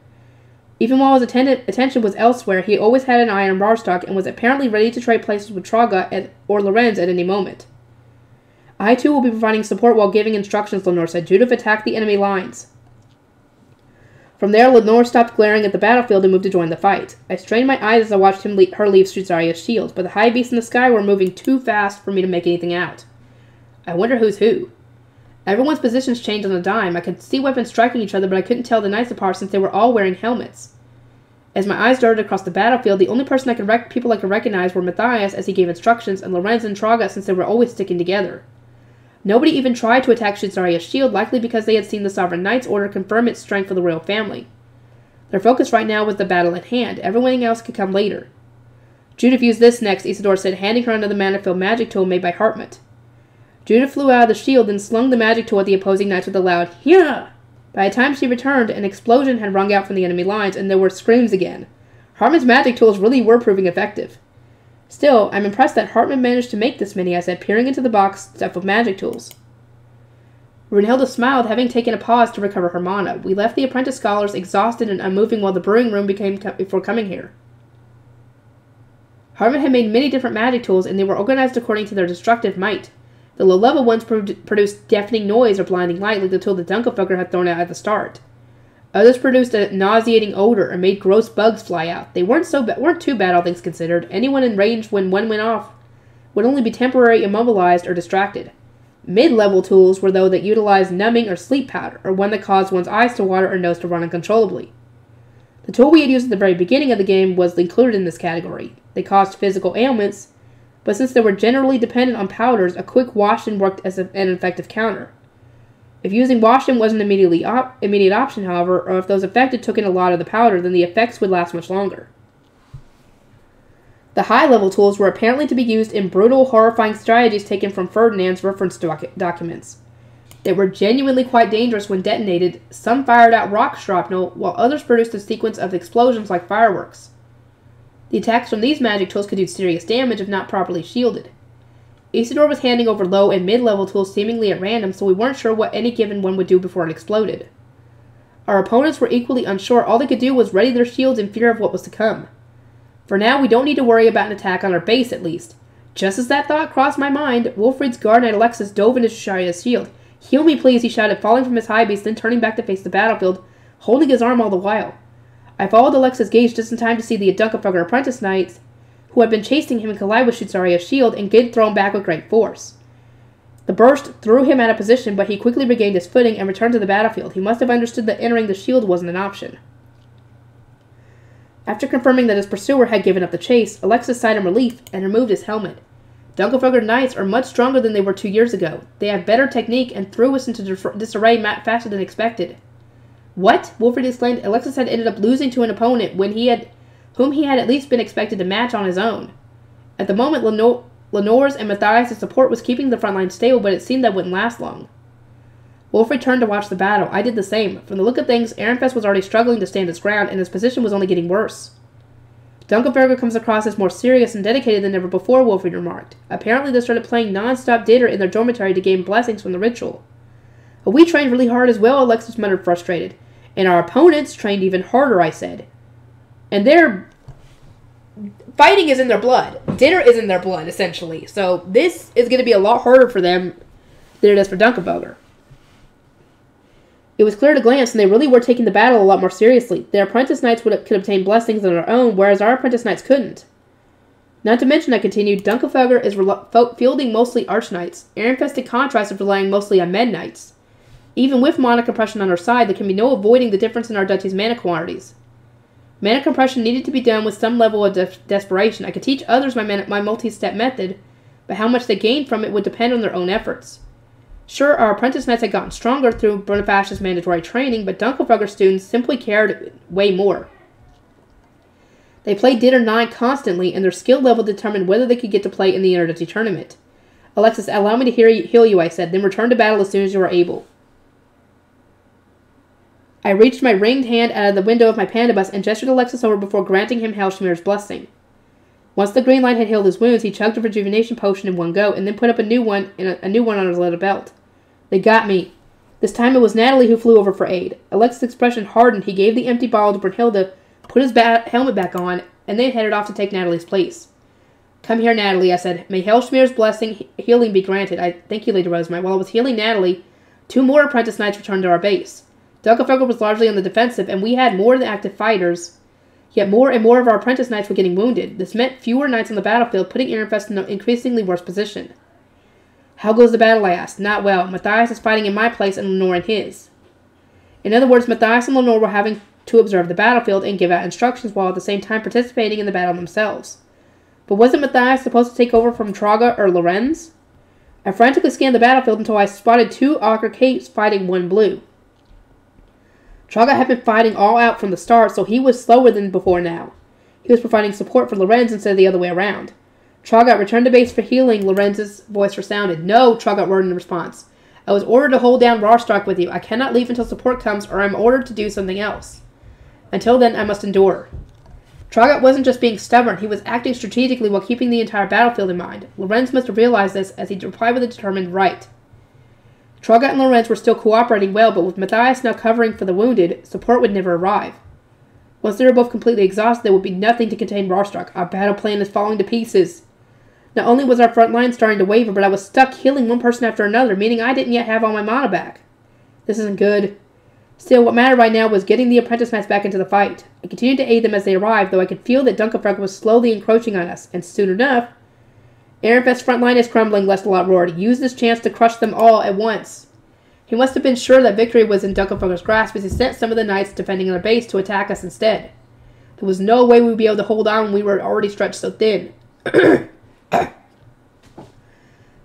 Even while his attention was elsewhere, he always had an eye on Rostock and was apparently ready to trade places with Traugott or Lorenz at any moment. I too will be providing support while giving instructions, Lenore said. Judith attacked the enemy lines. From there, Lenore stopped glaring at the battlefield and moved to join the fight. I strained my eyes as I watched her leave Shizaria's shield, but the high beasts in the sky were moving too fast for me to make anything out. I wonder who's who. Everyone's positions changed on a dime. I could see weapons striking each other, but I couldn't tell the knights apart since they were all wearing helmets. As my eyes darted across the battlefield, the only person people I could recognize were Matthias as he gave instructions, and Lorenz and Traugott since they were always sticking together. Nobody even tried to attack Shizaria's shield, likely because they had seen the Sovereign Knight's order confirm its strength for the royal family. Their focus right now was the battle at hand. Everything else could come later. Judith used this next, Isidore said, handing her another mana-filled magic tool made by Hartmut. Judith flew out of the shield and slung the magic tool at the opposing knights with a loud, "Hyah!" By the time she returned, an explosion had rung out from the enemy lines, and there were screams again. Hartmut's magic tools really were proving effective. Still, I'm impressed that Hartmut managed to make this many, I said, peering into the box stuffed with magic tools. Brunhilde smiled, having taken a pause to recover her mana. We left the apprentice scholars exhausted and unmoving while the brewing room before coming here. Hartmut had made many different magic tools, and they were organized according to their destructive might. The low-level ones produced deafening noise or blinding light, like the tool that Dunkelvogger had thrown out at the start. Others produced a nauseating odor or made gross bugs fly out. They weren't too bad, all things considered. Anyone in range when one went off would only be temporarily immobilized or distracted. Mid-level tools were those that utilized numbing or sleep powder, or one that caused one's eyes to water or nose to run uncontrollably. The tool we had used at the very beginning of the game was included in this category. They caused physical ailments, but since they were generally dependent on powders, a quick wash-in worked as an effective counter. If using wash-in wasn't an immediate option, however, or if those affected took in a lot of the powder, then the effects would last much longer. The high-level tools were apparently to be used in brutal, horrifying strategies taken from Ferdinand's reference documents. They were genuinely quite dangerous when detonated. Some fired out rock shrapnel, while others produced a sequence of explosions like fireworks. The attacks from these magic tools could do serious damage if not properly shielded. Isidore was handing over low and mid-level tools seemingly at random, so we weren't sure what any given one would do before it exploded. Our opponents were equally unsure. All they could do was ready their shields in fear of what was to come. For now, we don't need to worry about an attack on our base, at least. Just as that thought crossed my mind, Wilfred's guard knight Alexis dove into Sharia's shield. "Heal me, please," he shouted, falling from his high beast, then turning back to face the battlefield, holding his arm all the while. I followed Alexis' gaze just in time to see the Dunkelfugger apprentice knights, who had been chasing him and collide with Sharia's shield, and get thrown back with great force. The burst threw him out of position, but he quickly regained his footing and returned to the battlefield. He must have understood that entering the shield wasn't an option. After confirming that his pursuer had given up the chase, Alexis sighed in relief and removed his helmet. Dunkelfugger knights are much stronger than they were 2 years ago. They have better technique and threw us into disarray faster than expected. What? Wilfred exclaimed. Alexis had ended up losing to an opponent whom he had at least been expected to match on his own. At the moment, Lenore's and Matthias' support was keeping the front line stable, but it seemed that wouldn't last long. Wilfred turned to watch the battle. I did the same. From the look of things, Ehrenfest was already struggling to stand his ground, and his position was only getting worse. Dunkelberger comes across as more serious and dedicated than ever before, Wilfred remarked. Apparently they started playing non-stop dinner in their dormitory to gain blessings from the ritual. But we trained really hard as well, Alexis muttered, frustrated. And our opponents trained even harder, I said. And fighting is in their blood. Dinner is in their blood, essentially. So this is going to be a lot harder for them than it is for Dunkelberger. It was clear at a glance, and they really were taking the battle a lot more seriously. Their apprentice knights could obtain blessings on their own, whereas our apprentice knights couldn't. Not to mention, I continued, Dunkelfugger is fielding mostly archknights. Ehrenfest, in contrast, is relying mostly on med knights. Even with mana compression on our side, there can be no avoiding the difference in our duchy's mana quantities. Mana compression needed to be done with some level of desperation. I could teach others my multi-step method, but how much they gained from it would depend on their own efforts. Sure, our apprentice knights had gotten stronger through Bonifacio's mandatory training, but Dunkelfugger students simply cared way more. They played Dinner 9 constantly, and their skill level determined whether they could get to play in the Interduchy tournament. Alexis, allow me to heal you, I said, then return to battle as soon as you are able. I reached my ringed hand out of the window of my pandabus and gestured Alexis over before granting him Hellschmier's blessing. Once the green light had healed his wounds, he chugged a rejuvenation potion in one go, and then put up a new one on his leather belt. They got me. This time it was Natalie who flew over for aid. Alexis' expression hardened. He gave the empty bottle to Brunhilde, put his helmet back on, and then headed off to take Natalie's place. Come here, Natalie, I said. May Hellschmier's blessing healing be granted. I thank you, Lady Rosemary. While I was healing Natalie, 2 more apprentice knights returned to our base. Dunkelfugger was largely on the defensive, and we had more than active fighters. Yet more and more of our apprentice knights were getting wounded. This meant fewer knights on the battlefield, putting Ehrenfest in an increasingly worse position. How goes the battle, I asked. Not well. Matthias is fighting in my place and Lenore in his. In other words, Matthias and Lenore were having to observe the battlefield and give out instructions while at the same time participating in the battle themselves. But wasn't Matthias supposed to take over from Traga or Lorenz? I frantically scanned the battlefield until I spotted 2 ochre capes fighting 1 blue. Traga had been fighting all out from the start, so he was slower than before now. He was providing support for Lorenz instead of the other way around. Traga returned to base for healing. Lorenz's voice resounded. No, Traga roared in response. I was ordered to hold down Rostock with you. I cannot leave until support comes, or I am ordered to do something else. Until then, I must endure. Traga wasn't just being stubborn. He was acting strategically while keeping the entire battlefield in mind. Lorenz must have realized this as he replied with a determined right. Traga and Lorenz were still cooperating well, but with Matthias now covering for the wounded, support would never arrive. Once they were both completely exhausted, there would be nothing to contain Rostock. Our battle plan is falling to pieces. Not only was our front line starting to waver, but I was stuck healing one person after another, meaning I didn't yet have all my mana back. This isn't good. Still, what mattered right now was getting the apprentice knights back into the fight. I continued to aid them as they arrived, though I could feel that Dunkelfugger was slowly encroaching on us, and soon enough, Ehrenfest's front line is crumbling, Lestalot roared. Use this chance to crush them all at once. He must have been sure that victory was in Dunkelfugger's grasp as he sent some of the knights defending their base to attack us instead. There was no way we would be able to hold on when we were already stretched so thin.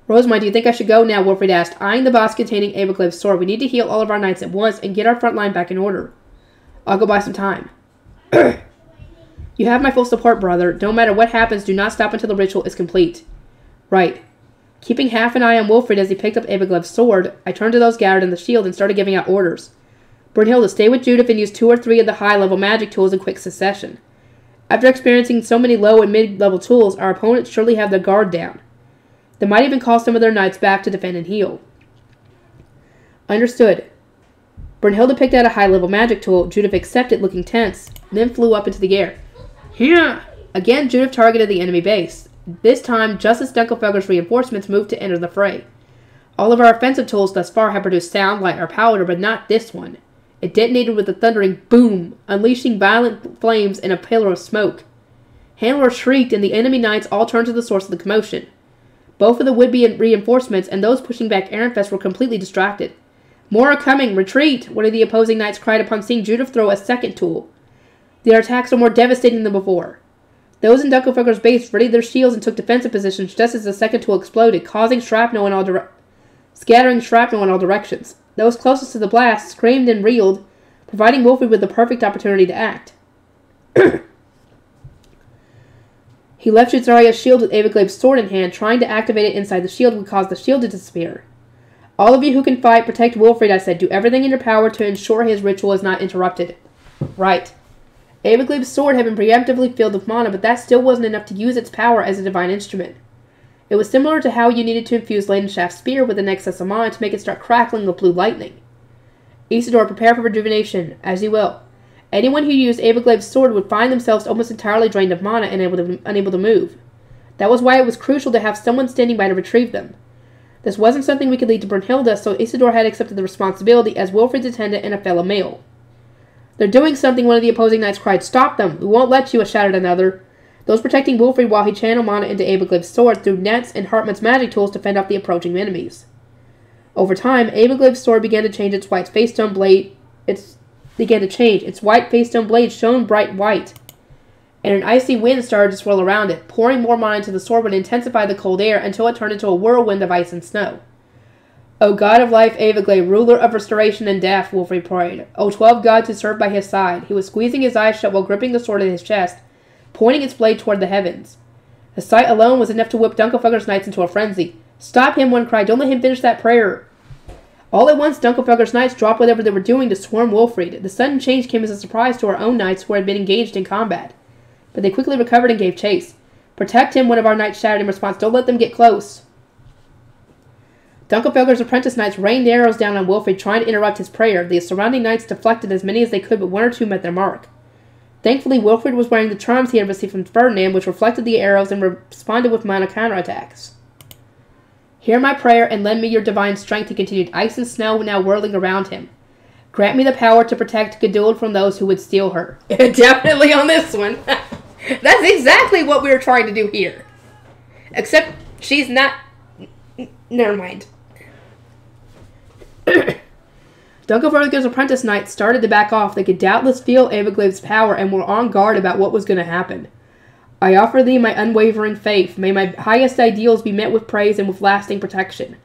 Rosamund, do you think I should go now? Wilfred asked, eyeing the box containing Abelglave's sword. We need to heal all of our knights at once and get our front line back in order. I'll go buy some time. You have my full support, brother. No matter what happens, do not stop until the ritual is complete. Right. Keeping half an eye on Wilfred as he picked up Abelglave's sword, I turned to those gathered in the shield and started giving out orders. Brunhilde, stay with Judith and use 2 or 3 of the high-level magic tools in quick succession. After experiencing so many low and mid-level tools, our opponents surely have their guard down. They might even call some of their knights back to defend and heal. Understood. Brunhilde picked out a high-level magic tool. Judith accepted, looking tense, then flew up into the air. Yeah! Again, Judith targeted the enemy base. This time, just as Dunkelfelger's reinforcements moved to enter the fray. All of our offensive tools thus far have produced sound, light, or powder, but not this one. It detonated with a thundering boom, unleashing violent flames and a pillar of smoke. Handler shrieked, and the enemy knights all turned to the source of the commotion. Both of the would-be reinforcements and those pushing back Ehrenfest were completely distracted. More are coming! Retreat! One of the opposing knights cried upon seeing Judith throw a second tool. Their attacks are more devastating than before. Those in Dunkelfelger's base readied their shields and took defensive positions just as the second tool exploded, causing scattering shrapnel in all directions. Those closest to the blast screamed and reeled, providing Wilfred with the perfect opportunity to act. He left Juzaria's shield with Abelglave's sword in hand. Trying to activate it inside the shield would cause the shield to disappear. All of you who can fight, protect Wilfred, I said. Do everything in your power to ensure his ritual is not interrupted. Right. Abelglave's sword had been preemptively filled with mana, but that still wasn't enough to use its power as a divine instrument. It was similar to how you needed to infuse Leidenschaft's spear with an excess of mana to make it start crackling with blue lightning. Isidore, prepare for rejuvenation, as you will. Anyone who used Abelglave's sword would find themselves almost entirely drained of mana and unable to move. That was why it was crucial to have someone standing by to retrieve them. This wasn't something we could leave to Brunhilde, so Isidore had accepted the responsibility as Wilfred's attendant and a fellow male. They're doing something, one of the opposing knights cried. Stop them! We won't let you, shouted another. Those protecting Wilfred while he channeled mana into Abelglave's sword threw nets and Hartmann's magic tools to fend off the approaching enemies. Over time, Abelglave's sword began to change its white facestone blade. Its white facestone blade shone bright white, and an icy wind started to swirl around it. Pouring more mana into the sword would intensify the cold air until it turned into a whirlwind of ice and snow. O God of life, Abelglave, ruler of restoration and death, Wilfred prayed. O 12 gods who served by his side. He was squeezing his eyes shut while gripping the sword in his chest, pointing its blade toward the heavens. The sight alone was enough to whip Dunkelfelger's knights into a frenzy. Stop him, one cried. Don't let him finish that prayer. All at once, Dunkelfelger's knights dropped whatever they were doing to swarm Wilfred. The sudden change came as a surprise to our own knights who had been engaged in combat. But they quickly recovered and gave chase. Protect him, one of our knights shouted in response. Don't let them get close. Dunkelfelger's apprentice knights rained arrows down on Wilfred, trying to interrupt his prayer. The surrounding knights deflected as many as they could, but 1 or 2 met their mark. Thankfully, Wilfred was wearing the charms he had received from Ferdinand, which reflected the arrows and responded with mana counterattacks. Hear my prayer and lend me your divine strength, he continued, ice and snow now whirling around him. Grant me the power to protect Geduld from those who would steal her. Definitely on this one. That's exactly what we were trying to do here. Except she's not... Never mind. Dunkelfelger's apprentice knights started to back off. They could doubtless feel Abelglave's power and were on guard about what was going to happen. I offer thee my unwavering faith. May my highest ideals be met with praise and with lasting protection.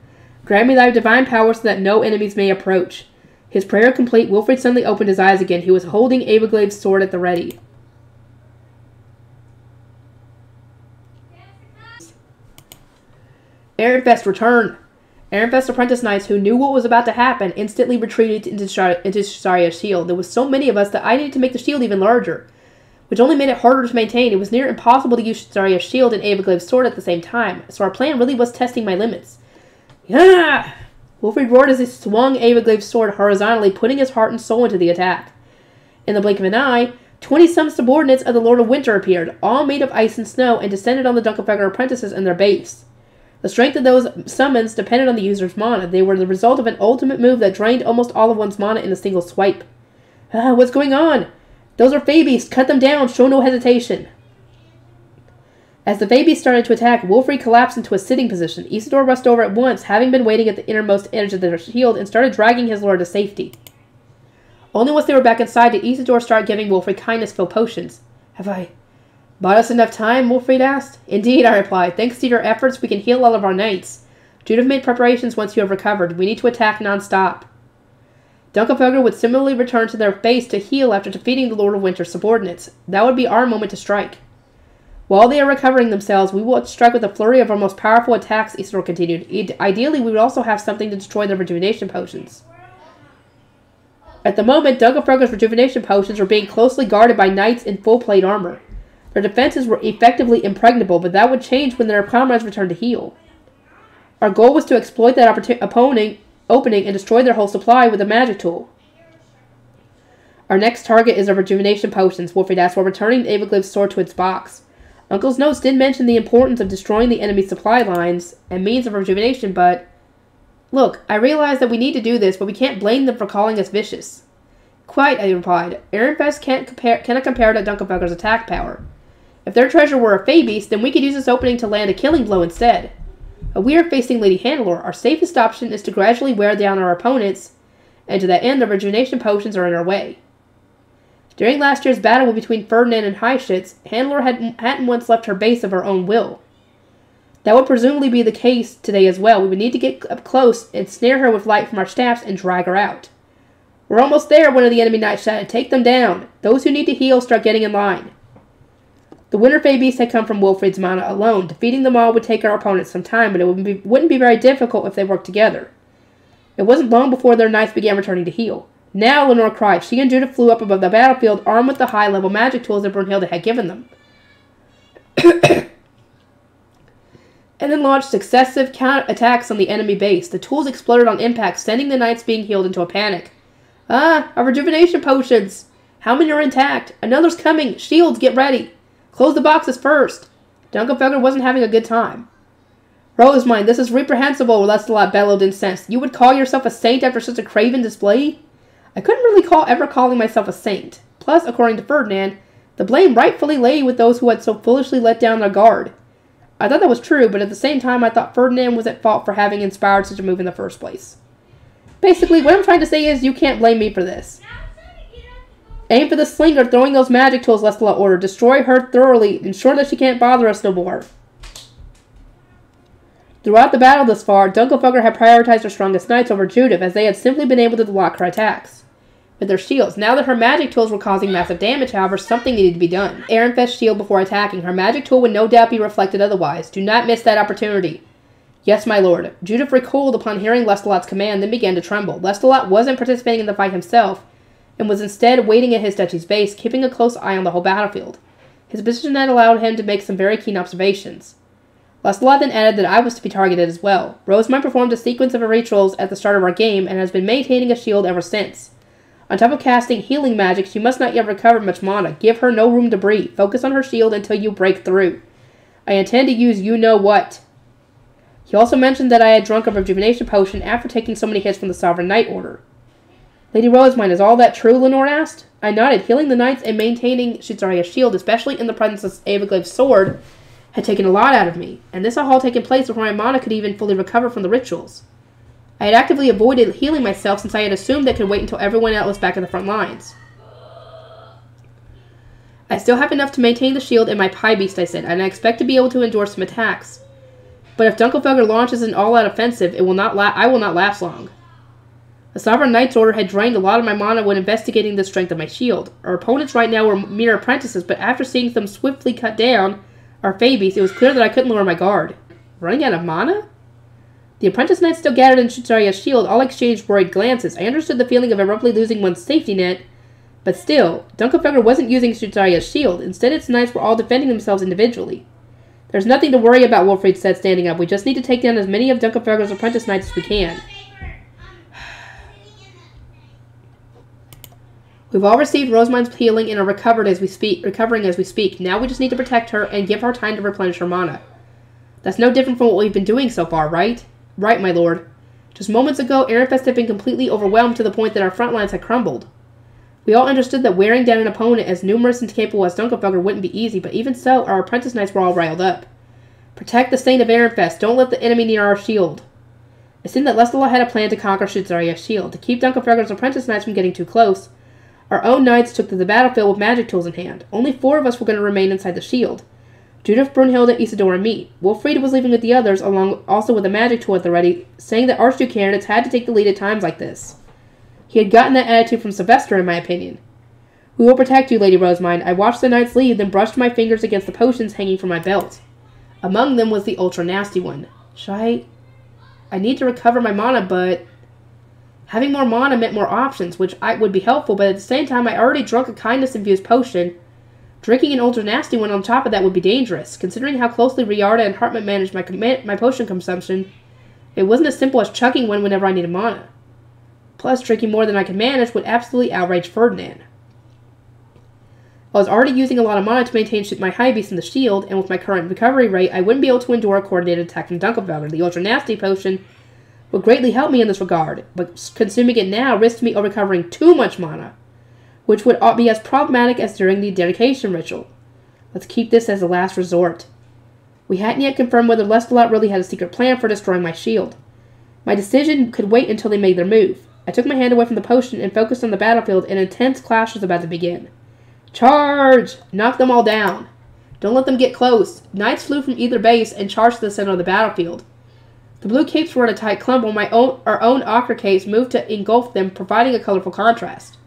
Grant me thy divine power so that no enemies may approach. His prayer complete, Wilfred suddenly opened his eyes again. He was holding Abelglave's sword at the ready. Ehrenfest, return! Ehrenfest's apprentice knights, who knew what was about to happen, instantly retreated into Juzaria's shield. There were so many of us that I needed to make the shield even larger, which only made it harder to maintain. It was near impossible to use Juzaria's shield and Abelglave's sword at the same time, so our plan really was testing my limits. Yeah! Wilfred roared as he swung Abelglave's sword horizontally, putting his heart and soul into the attack. In the blink of an eye, 20-some subordinates of the Lord of Winter appeared, all made of ice and snow, and descended on the Dunkelfelger apprentices and their base. The strength of those summons depended on the user's mana. They were the result of an ultimate move that drained almost all of one's mana in a single swipe. What's going on? Those are Fabies. Cut them down. Show no hesitation. As the Fabies started to attack, Wilfred collapsed into a sitting position. Isidore rushed over at once, having been waiting at the innermost edge of their shield, and started dragging his lord to safety. Only once they were back inside did Isidore start giving Wilfred kindness-filled potions. Have I bought us enough time? Wilfred asked. Indeed, I replied. Thanks to your efforts, we can heal all of our knights. Judith made preparations once you have recovered. We need to attack non-stop. Dunkelfelger would similarly return to their base to heal after defeating the Lord of Winter's subordinates. That would be our moment to strike. While they are recovering themselves, we will strike with a flurry of our most powerful attacks, Isidore continued. Ideally, we would also have something to destroy their rejuvenation potions. At the moment, Dunkelfelger's rejuvenation potions were being closely guarded by knights in full plate armor. Their defenses were effectively impregnable, but that would change when their comrades returned to heal. Our goal was to exploit that opening and destroy their whole supply with a magic tool. Our next target is our rejuvenation potions, Wolfried asked while returning Avoglyph's sword to its box. Uncle's notes did mention the importance of destroying the enemy's supply lines and means of rejuvenation, but... Look, I realize that we need to do this, but we can't blame them for calling us vicious. Quite, I replied. Ehrenfest cannot compare to Dunkelfelger's attack power. If their treasure were a Fae-beast, then we could use this opening to land a killing blow instead. But we are facing Lady Hannelore. Our safest option is to gradually wear down our opponents, and to that end, the rejuvenation potions are in our way. During last year's battle between Ferdinand and Heishitz, Hannelore hadn't once left her base of her own will. That would presumably be the case today as well. We would need to get up close and snare her with light from our staffs and drag her out. We're almost there, one of the enemy knights shouted. Take them down. Those who need to heal start getting in line. The Winter Fae-beasts had come from Wolfried's mana alone. Defeating them all would take our opponents some time, but it wouldn't be very difficult if they worked together. It wasn't long before their knights began returning to heal. Now, Lenore cried. She and Judith flew up above the battlefield, armed with the high-level magic tools that Brunhilde had given them. And then launched successive counter-attacks on the enemy base. The tools exploded on impact, sending the knights being healed into a panic. Ah, our rejuvenation potions! How many are intact? Another's coming! Shields, get ready! Close the boxes first! Dunkelfelger wasn't having a good time. Rosemine, this is reprehensible, Lestalot bellowed incensed. You would call yourself a saint after such a craven display? I couldn't really ever calling myself a saint. Plus, according to Ferdinand, the blame rightfully lay with those who had so foolishly let down their guard. I thought that was true, but at the same time I thought Ferdinand was at fault for having inspired such a move in the first place. Basically, what I'm trying to say is you can't blame me for this. Aim for the slinger throwing those magic tools, Lestalot ordered. Destroy her thoroughly. Ensure that she can't bother us no more. Throughout the battle thus far, Dunkelfelger had prioritized her strongest knights over Judith, as they had simply been able to block her attacks with their shields. Now that her magic tools were causing massive damage, however, something needed to be done. Ehrenfest shield before attacking. Her magic tool would no doubt be reflected otherwise. Do not miss that opportunity. Yes, my lord. Judith recoiled upon hearing Lestalot's command, then began to tremble. Lestalot wasn't participating in the fight himself, and was instead waiting at his duchy's base, keeping a close eye on the whole battlefield. His position had allowed him to make some very keen observations. Lestalot then added that I was to be targeted as well. Rosemine performed a sequence of rituals at the start of our game, and has been maintaining a shield ever since. On top of casting healing magic, she must not yet recover much mana. Give her no room to breathe. Focus on her shield until you break through. I intend to use you-know-what. He also mentioned that I had drunk a rejuvenation potion after taking so many hits from the Sovereign Knight Order. Lady Rosemine, is all that true? Lenore asked. I nodded. Healing the knights and maintaining Shitsuria's shield, especially in the presence of Avoglyph's sword, had taken a lot out of me, and this had all taken place before my mana could even fully recover from the rituals. I had actively avoided healing myself since I had assumed I could wait until everyone else was back in the front lines. I still have enough to maintain the shield in my Pie Beast, I said, and I expect to be able to endure some attacks. But if Dunkelfelger launches an all-out offensive, I will not last long. The Sovereign Knight's Order had drained a lot of my mana when investigating the strength of my shield. Our opponents right now were mere apprentices, but after seeing them swiftly cut down our Fae-beasts, it was clear that I couldn't lower my guard. Running out of mana? The apprentice knights still gathered in Shitsuria's shield, all exchanged worried glances. I understood the feeling of abruptly losing one's safety net, but still, Dunkelfelger wasn't using Shitsuria's shield. Instead, its knights were all defending themselves individually. There's nothing to worry about, Wolfried said, standing up. We just need to take down as many of Dunkelfelger's apprentice knights as we can. We've all received Rosemine's healing and are recovering as we speak. Now we just need to protect her and give her time to replenish her mana. That's no different from what we've been doing so far, right? Right, my lord. Just moments ago, Ehrenfest had been completely overwhelmed to the point that our front lines had crumbled. We all understood that wearing down an opponent as numerous and capable as Dunkelfelger wouldn't be easy, but even so, our apprentice knights were all riled up. Protect the Saint of Ehrenfest. Don't let the enemy near our shield. It seemed that Lestalot had a plan to conquer Shitsuria's shield. To keep Dunkelfelger's apprentice knights from getting too close, our own knights took to the battlefield with magic tools in hand. Only 4 of us were going to remain inside the shield. Judith, Brunhilde, Isidore, and me. Wolfried was leaving with the others, also with a magic tool at the ready, saying that Archduke candidates had to take the lead at times like this. He had gotten that attitude from Sylvester, in my opinion. We will protect you, Lady Rosemind. I watched the knights leave, then brushed my fingers against the potions hanging from my belt. Among them was the ultra-nasty one. I need to recover my mana, but... Having more mana meant more options, which would be helpful, but at the same time, I already drunk a kindness-infused potion. Drinking an ultra-nasty one on top of that would be dangerous. Considering how closely Riarda and Hartman managed my potion consumption, it wasn't as simple as chugging one whenever I needed mana. Plus, drinking more than I could manage would absolutely outrage Ferdinand. I was already using a lot of mana to maintain my high beast in the shield, and with my current recovery rate, I wouldn't be able to endure a coordinated attack from Dunkelfelder. The ultra-nasty potion would greatly help me in this regard, but consuming it now risked me recovering too much mana, which would be as problematic as during the dedication ritual. Let's keep this as a last resort. We hadn't yet confirmed whether Lestalot really had a secret plan for destroying my shield. My decision could wait until they made their move. I took my hand away from the potion and focused on the battlefield. An intense clash was about to begin. Charge! Knock them all down. Don't let them get close. Knights flew from either base and charged to the center of the battlefield. The blue capes were in a tight clump while our own ochre capes moved to engulf them, providing a colorful contrast.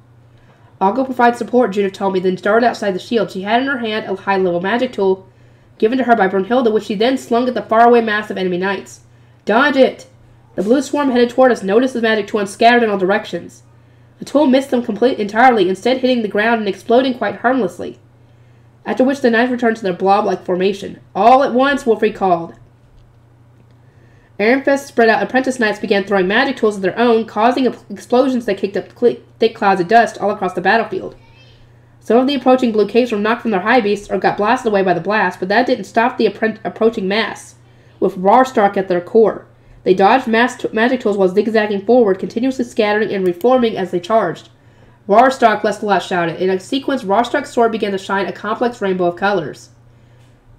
I'll go provide support, Judith told me, then darted outside the shield. She had in her hand a high-level magic tool given to her by Brunhilde, which she then slung at the faraway mass of enemy knights. Dodge it! The blue swarm headed toward us, noticed the magic tool, and scattered in all directions. The tool missed them entirely, instead hitting the ground and exploding quite harmlessly. After which the knights returned to their blob-like formation. All at once, Wolfried called. Ehrenfest's spread out apprentice knights began throwing magic tools of their own, causing explosions that kicked up thick clouds of dust all across the battlefield. Some of the approaching blue capes were knocked from their high beasts or got blasted away by the blast, but that didn't stop the approaching mass, with Rarstark at their core. They dodged magic tools while zigzagging forward, continuously scattering and reforming as they charged. Rarstark, Lestalot shouted. In a sequence, Rarstark's sword began to shine a complex rainbow of colors.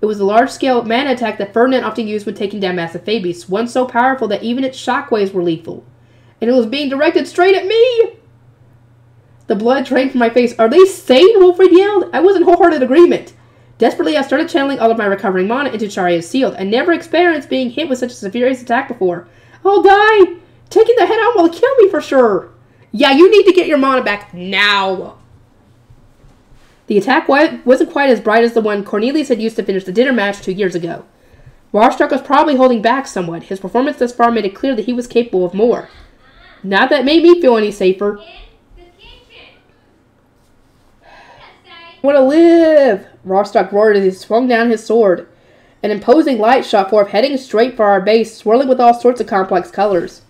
It was a large-scale mana attack that Ferdinand often used when taking down massive Fabies, one so powerful that even its shockwaves were lethal. And it was being directed straight at me! The blood drained from my face. Are they sane? Wolfried yelled. I was in wholehearted agreement. Desperately, I started channeling all of my recovering mana into Sharia's shield. I never experienced being hit with such a severe attack before. I'll die! Taking the head out will kill me for sure! Yeah, you need to get your mana back now! The attack wasn't quite as bright as the one Cornelius had used to finish the dinner match 2 years ago. Rarstark was probably holding back somewhat. His performance thus far made it clear that he was capable of more. Not that made me feel any safer. I want to live! Rarstark roared as he swung down his sword. An imposing light shot forth, heading straight for our base, swirling with all sorts of complex colors.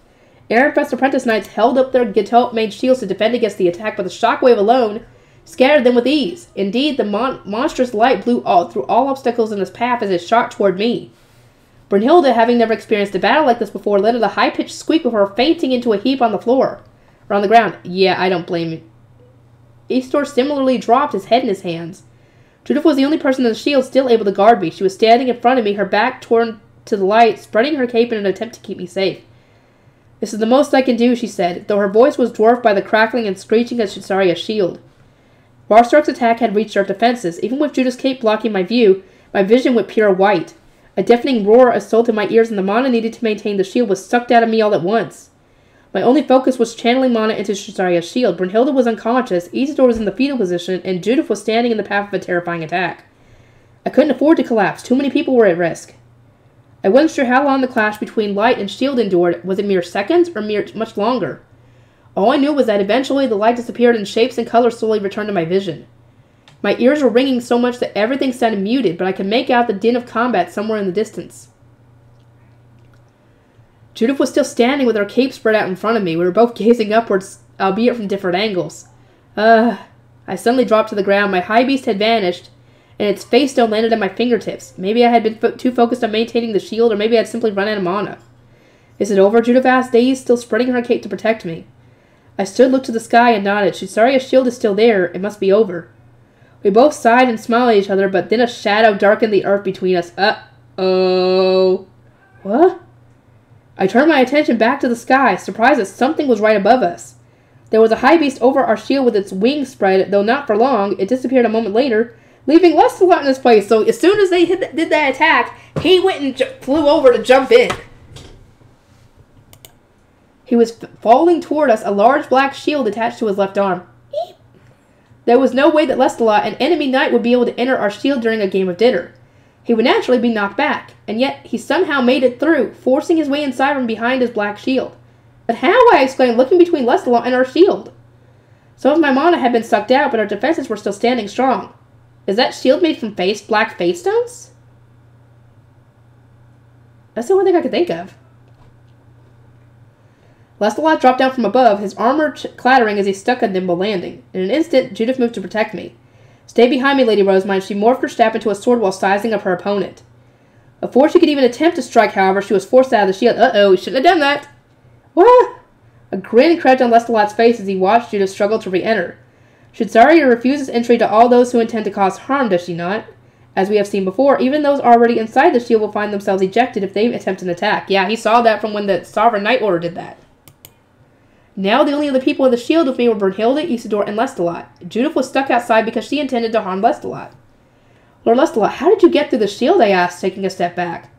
Ehrenfest's apprentice knights held up their Gestalt-made shields to defend against the attack, but the shockwave alone scattered them with ease. Indeed, the monstrous light blew through all obstacles in his path as it shot toward me. Brunhilde, having never experienced a battle like this before, let out a high-pitched squeak before fainting into a heap on the floor. Or on the ground. Yeah, I don't blame him. Isidore similarly dropped his head in his hands. Judith was the only person in the shield still able to guard me. She was standing in front of me, her back turned to the light, spreading her cape in an attempt to keep me safe. This is the most I can do, she said, though her voice was dwarfed by the crackling and screeching of Sharia's shield. Rarstark's attack had reached our defenses. Even with Judith's cape blocking my view, my vision went pure white. A deafening roar assaulted my ears, and the mana needed to maintain the shield was sucked out of me all at once. My only focus was channeling mana into Sharia's shield. Brunhilde was unconscious, Isidore was in the fetal position, and Judith was standing in the path of a terrifying attack. I couldn't afford to collapse. Too many people were at risk. I wasn't sure how long the clash between light and shield endured. Was it mere seconds, or much longer? All I knew was that eventually the light disappeared and shapes and colors slowly returned to my vision. My ears were ringing so much that everything sounded muted, but I could make out the din of combat somewhere in the distance. Judith was still standing with her cape spread out in front of me. We were both gazing upwards, albeit from different angles. I suddenly dropped to the ground. My high beast had vanished, and its face stone landed at my fingertips. Maybe I had been too focused on maintaining the shield, or maybe I had simply run out of mana. Is it over? Judith asked, dazed, still spreading her cape to protect me. I stood, looked to the sky, and nodded. Sharia's shield is still there. It must be over. We both sighed and smiled at each other, but then a shadow darkened the earth between us. Uh-oh. What? I turned my attention back to the sky, surprised that something was right above us. There was a high beast over our shield with its wings spread, though not for long. It disappeared a moment later, leaving Lestalot in his place. So as soon as they did that attack, he went and flew over to jump in. He was falling toward us, a large black shield attached to his left arm. Eep. There was no way that Lestalot, an enemy knight, would be able to enter our shield during a game of dinner. He would naturally be knocked back, and yet he somehow made it through, forcing his way inside from behind his black shield. But how? I exclaimed, looking between Lestalot and our shield. Some of my mana had been sucked out, but our defenses were still standing strong. Is that shield made from black face stones? That's the only thing I could think of. Lestalot dropped down from above, his armor clattering as he stuck a nimble landing. In an instant, Judith moved to protect me. Stay behind me, Lady Rosemine. She morphed her staff into a sword while sizing up her opponent. Before she could even attempt to strike, however, she was forced out of the shield. Uh-oh, shouldn't have done that. What? A grin crept on Lestalot's face as he watched Judith struggle to re-enter. Shitsaria refuses entry to all those who intend to cause harm, does she not? As we have seen before, even those already inside the shield will find themselves ejected if they attempt an attack. Yeah, he saw that from when the Sovereign Knight Order did that. Now the only other people in the shield with me were Brunhilde, Isidore, and Lestalot. Judith was stuck outside because she intended to harm Lestalot. Lord Lestalot, how did you get through the shield? I asked, taking a step back.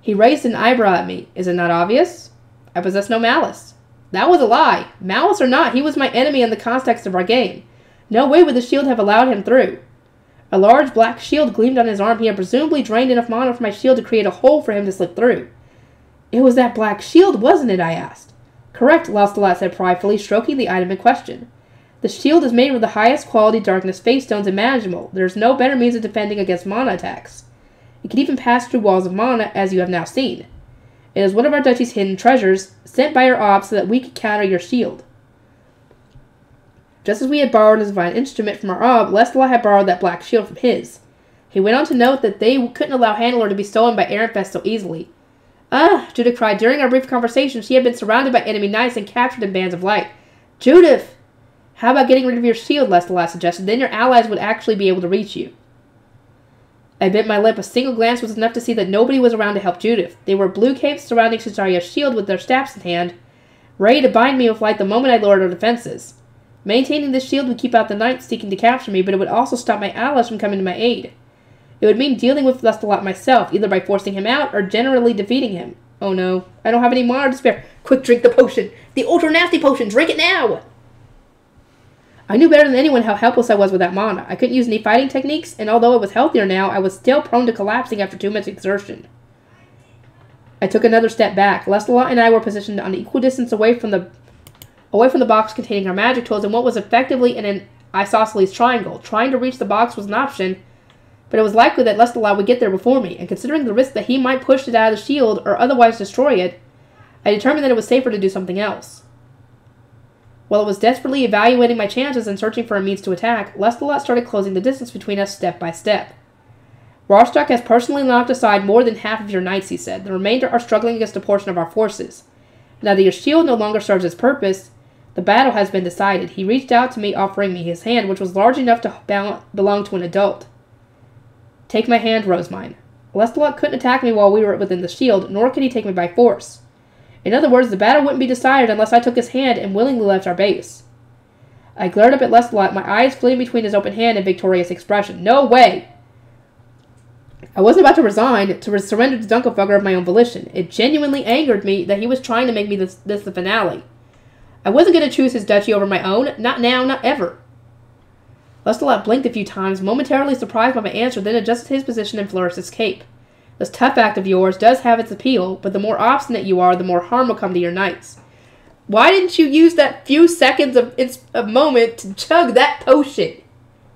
He raised an eyebrow at me. Is it not obvious? I possess no malice. That was a lie. Malice or not, he was my enemy in the context of our game. No way would the shield have allowed him through. A large black shield gleamed on his arm. He had presumably drained enough mana from my shield to create a hole for him to slip through. It was that black shield, wasn't it? I asked. Correct, Lestalot said pridefully, stroking the item in question. The shield is made with the highest quality darkness face stones imaginable. There is no better means of defending against mana attacks. It can even pass through walls of mana, as you have now seen. It is one of our duchy's hidden treasures, sent by our obs so that we could counter your shield. Just as we had borrowed a divine instrument from our ob, Lestalot had borrowed that black shield from his. He went on to note that they couldn't allow Handler to be stolen by Ehrenfest so easily. Ah, Judith cried. During our brief conversation, she had been surrounded by enemy knights and captured in bands of light. Judith! How about getting rid of your shield, Lestalot suggested. Then your allies would actually be able to reach you. I bit my lip. A single glance was enough to see that nobody was around to help Judith. They were blue capes surrounding Shitaria's shield with their staffs in hand, ready to bind me with light the moment I lowered our defenses. Maintaining this shield would keep out the knights seeking to capture me, but it would also stop my allies from coming to my aid. It would mean dealing with Lestalot myself, either by forcing him out or generally defeating him. Oh no, I don't have any mana to spare. Quick, drink the potion! The ultra nasty potion! Drink it now! I knew better than anyone how helpless I was without mana. I couldn't use any fighting techniques, and although I was healthier now, I was still prone to collapsing after too much exertion. I took another step back. Lestalot and I were positioned on equal distance away from the box containing our magic tools in what was effectively an isosceles triangle. Trying to reach the box was an option, but it was likely that Lestalot would get there before me, and considering the risk that he might push it out of the shield or otherwise destroy it, I determined that it was safer to do something else. While I was desperately evaluating my chances and searching for a means to attack, Lestalot started closing the distance between us step by step. Rostock has personally knocked aside more than half of your knights, he said. The remainder are struggling against a portion of our forces. Now that your shield no longer serves its purpose, the battle has been decided. He reached out to me, offering me his hand, which was large enough to belong to an adult. Take my hand, Rosemine. Lestalot couldn't attack me while we were within the shield, nor could he take me by force. In other words, the battle wouldn't be decided unless I took his hand and willingly left our base. I glared up at Lestalot, my eyes flitting between his open hand and victorious expression. No way! I wasn't about to resign, to surrender to Dunkelfugger of my own volition. It genuinely angered me that he was trying to make me this the finale. I wasn't going to choose his duchy over my own. Not now, not ever. Lestalot blinked a few times, momentarily surprised by my answer, then adjusted his position and flourished his cape. This tough act of yours does have its appeal, but the more obstinate you are, the more harm will come to your knights. Why didn't you use that few seconds of moment to chug that potion?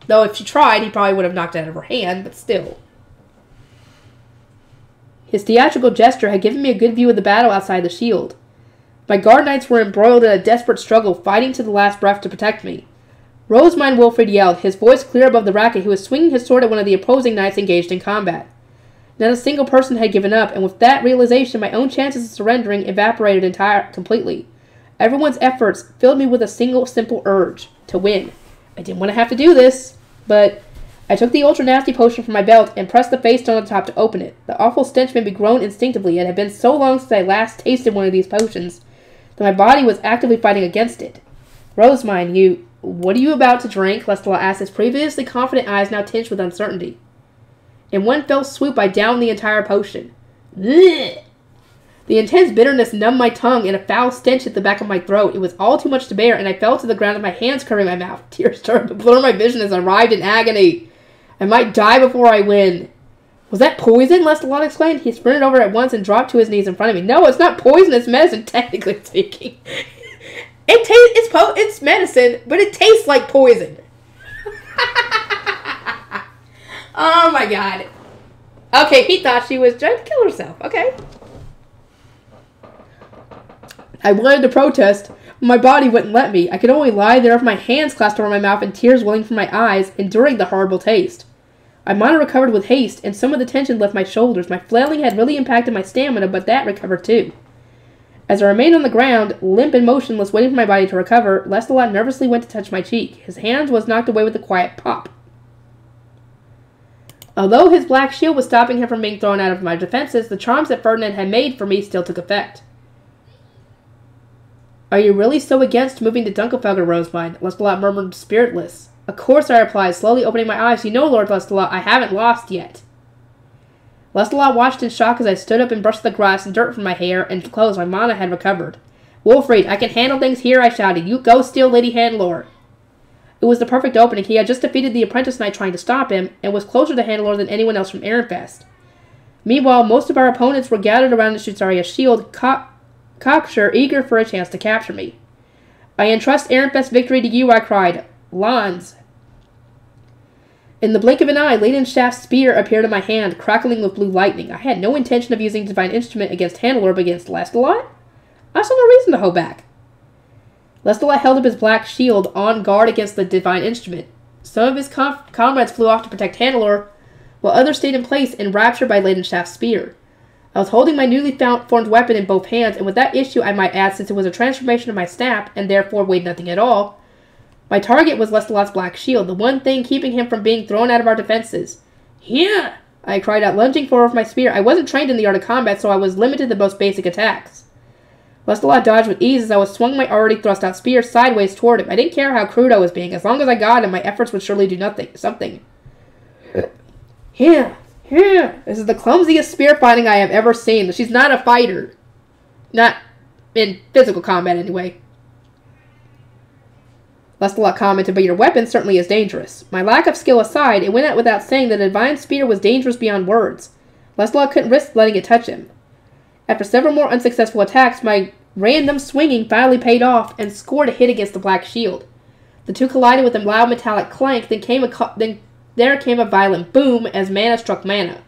Though if she tried, he probably would have knocked it out of her hand, but still. His theatrical gesture had given me a good view of the battle outside the shield. My guard knights were embroiled in a desperate struggle, fighting to the last breath to protect me. Rosemine Wilfrid yelled, his voice clear above the racket. He was swinging his sword at one of the opposing knights engaged in combat. Not a single person had given up, and with that realization, my own chances of surrendering evaporated completely. Everyone's efforts filled me with a single simple urge, to win. I didn't want to have to do this, but I took the ultra nasty potion from my belt and pressed the face stone on top to open it. The awful stench made me groan instinctively. It had been so long since I last tasted one of these potions that my body was actively fighting against it. Rosemine, you... What are you about to drink? Lestalot asked, his previously confident eyes now tinged with uncertainty. In one fell swoop, I downed the entire potion. Blech! The intense bitterness numbed my tongue and a foul stench at the back of my throat. It was all too much to bear, and I fell to the ground with my hands covering my mouth. Tears started to blur my vision as I writhed in agony. I might die before I win. Was that poison? Lestalot exclaimed. He sprinted over at once and dropped to his knees in front of me. No, it's not poison. It's medicine, technically speaking. It's medicine, but it tastes like poison. Oh my god. Okay, he thought she was trying to kill herself. Okay. I wanted to protest, but my body wouldn't let me. I could only lie there with my hands clasped over my mouth and tears welling from my eyes, enduring the horrible taste. I might have recovered with haste, and some of the tension left my shoulders. My flailing had really impacted my stamina, but that recovered too. As I remained on the ground, limp and motionless, waiting for my body to recover, Lestalot nervously went to touch my cheek. His hand was knocked away with a quiet pop. Although his black shield was stopping him from being thrown out of my defenses, the charms that Ferdinand had made for me still took effect. Are you really so against moving to Dunkelfelder, Rosemine? Lestalot murmured, spiritless. Of course, I replied, slowly opening my eyes. You know, Lord Lestalot, I haven't lost yet. Lestalot watched in shock as I stood up and brushed the grass and dirt from my hair and clothes. My mana had recovered. Wolfried, I can handle things here, I shouted. You go steal Lady Handlor. It was the perfect opening. He had just defeated the Apprentice Knight trying to stop him, and was closer to Handlor than anyone else from Ehrenfest. Meanwhile, most of our opponents were gathered around the Shutsaria's shield, cocksure, eager for a chance to capture me. I entrust Ehrenfest's victory to you, I cried. Lons. In the blink of an eye, Leidenschaft's spear appeared in my hand, crackling with blue lightning. I had no intention of using Divine Instrument against Handlor, but against Lestalot? I saw no reason to hold back. Lestalot held up his black shield, on guard against the Divine Instrument. Some of his comrades flew off to protect Handlor, while others stayed in place, enraptured by Leidenschaft's spear. I was holding my newly formed weapon in both hands, and with that issue, I might add, since it was a transformation of my staff, and therefore weighed nothing at all, my target was Lestalot's black shield, the one thing keeping him from being thrown out of our defenses. Here! I cried out, lunging forward with my spear. I wasn't trained in the art of combat, so I was limited to the most basic attacks. Lestalot dodged with ease as I was swung my already thrust-out spear sideways toward him. I didn't care how crude I was being. As long as I got him, my efforts would surely do something. Here! This is the clumsiest spear fighting I have ever seen. She's not a fighter. Not in physical combat, anyway. Lestalot commented, but your weapon certainly is dangerous. My lack of skill aside, it went out without saying that a divine spear was dangerous beyond words. Lestalot couldn't risk letting it touch him. After several more unsuccessful attacks, my random swinging finally paid off and scored a hit against the black shield. The two collided with a loud metallic clank, then there came a violent boom as mana struck mana.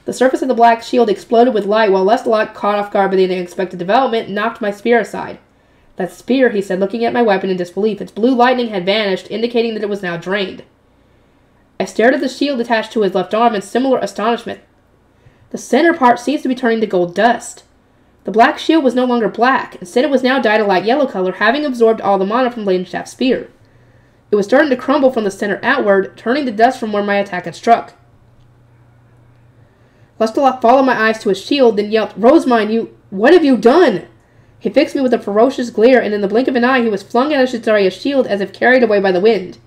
The surface of the black shield exploded with light while Lestalot, caught off guard by the unexpected development, knocked my spear aside. That spear, he said, looking at my weapon in disbelief. Its blue lightning had vanished, indicating that it was now drained. I stared at the shield attached to his left arm in similar astonishment. The center part seems to be turning to gold dust. The black shield was no longer black. Instead, it was now dyed a light yellow color, having absorbed all the mana from Leidenschaft's spear. It was starting to crumble from the center outward, turning to dust from where my attack had struck. Lestalot followed my eyes to his shield, then yelped, Rosemine, what have you done? He fixed me with a ferocious glare, and in the blink of an eye, he was flung out of Shutsaria's shield as if carried away by the wind.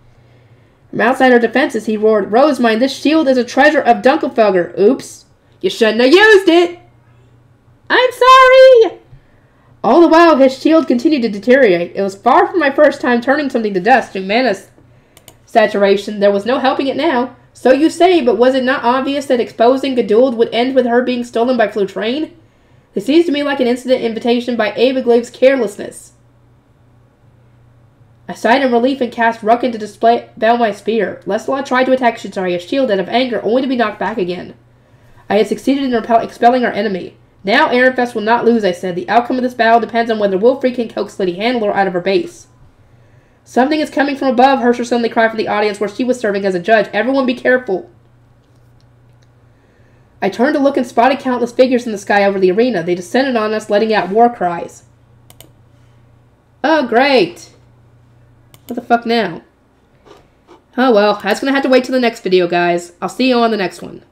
From outside her defenses, he roared, Rosemine, this shield is a treasure of Dunkelfelder. Oops. You shouldn't have used it. I'm sorry. All the while, his shield continued to deteriorate. It was far from my first time turning something to dust through mana saturation. There was no helping it now. So you say, but was it not obvious that exposing Geduld would end with her being stolen by Flutrain? It seems to me like an incident invitation by Abegliv's carelessness. I sighed in relief and cast Ruckin to dispel my spear. Lestalot tried to attack Shutsaria's shield out of anger, only to be knocked back again. I had succeeded in expelling our enemy. Now Ehrenfest will not lose, I said. The outcome of this battle depends on whether Wilfried can coax Lady Handlor out of her base. Something is coming from above, Hersher suddenly cried from the audience where she was serving as a judge. Everyone be careful. I turned to look and spotted countless figures in the sky over the arena. They descended on us, letting out war cries. Oh, great. What the fuck now? Oh well, that's gonna have to wait till the next video, guys. I'll see you on the next one.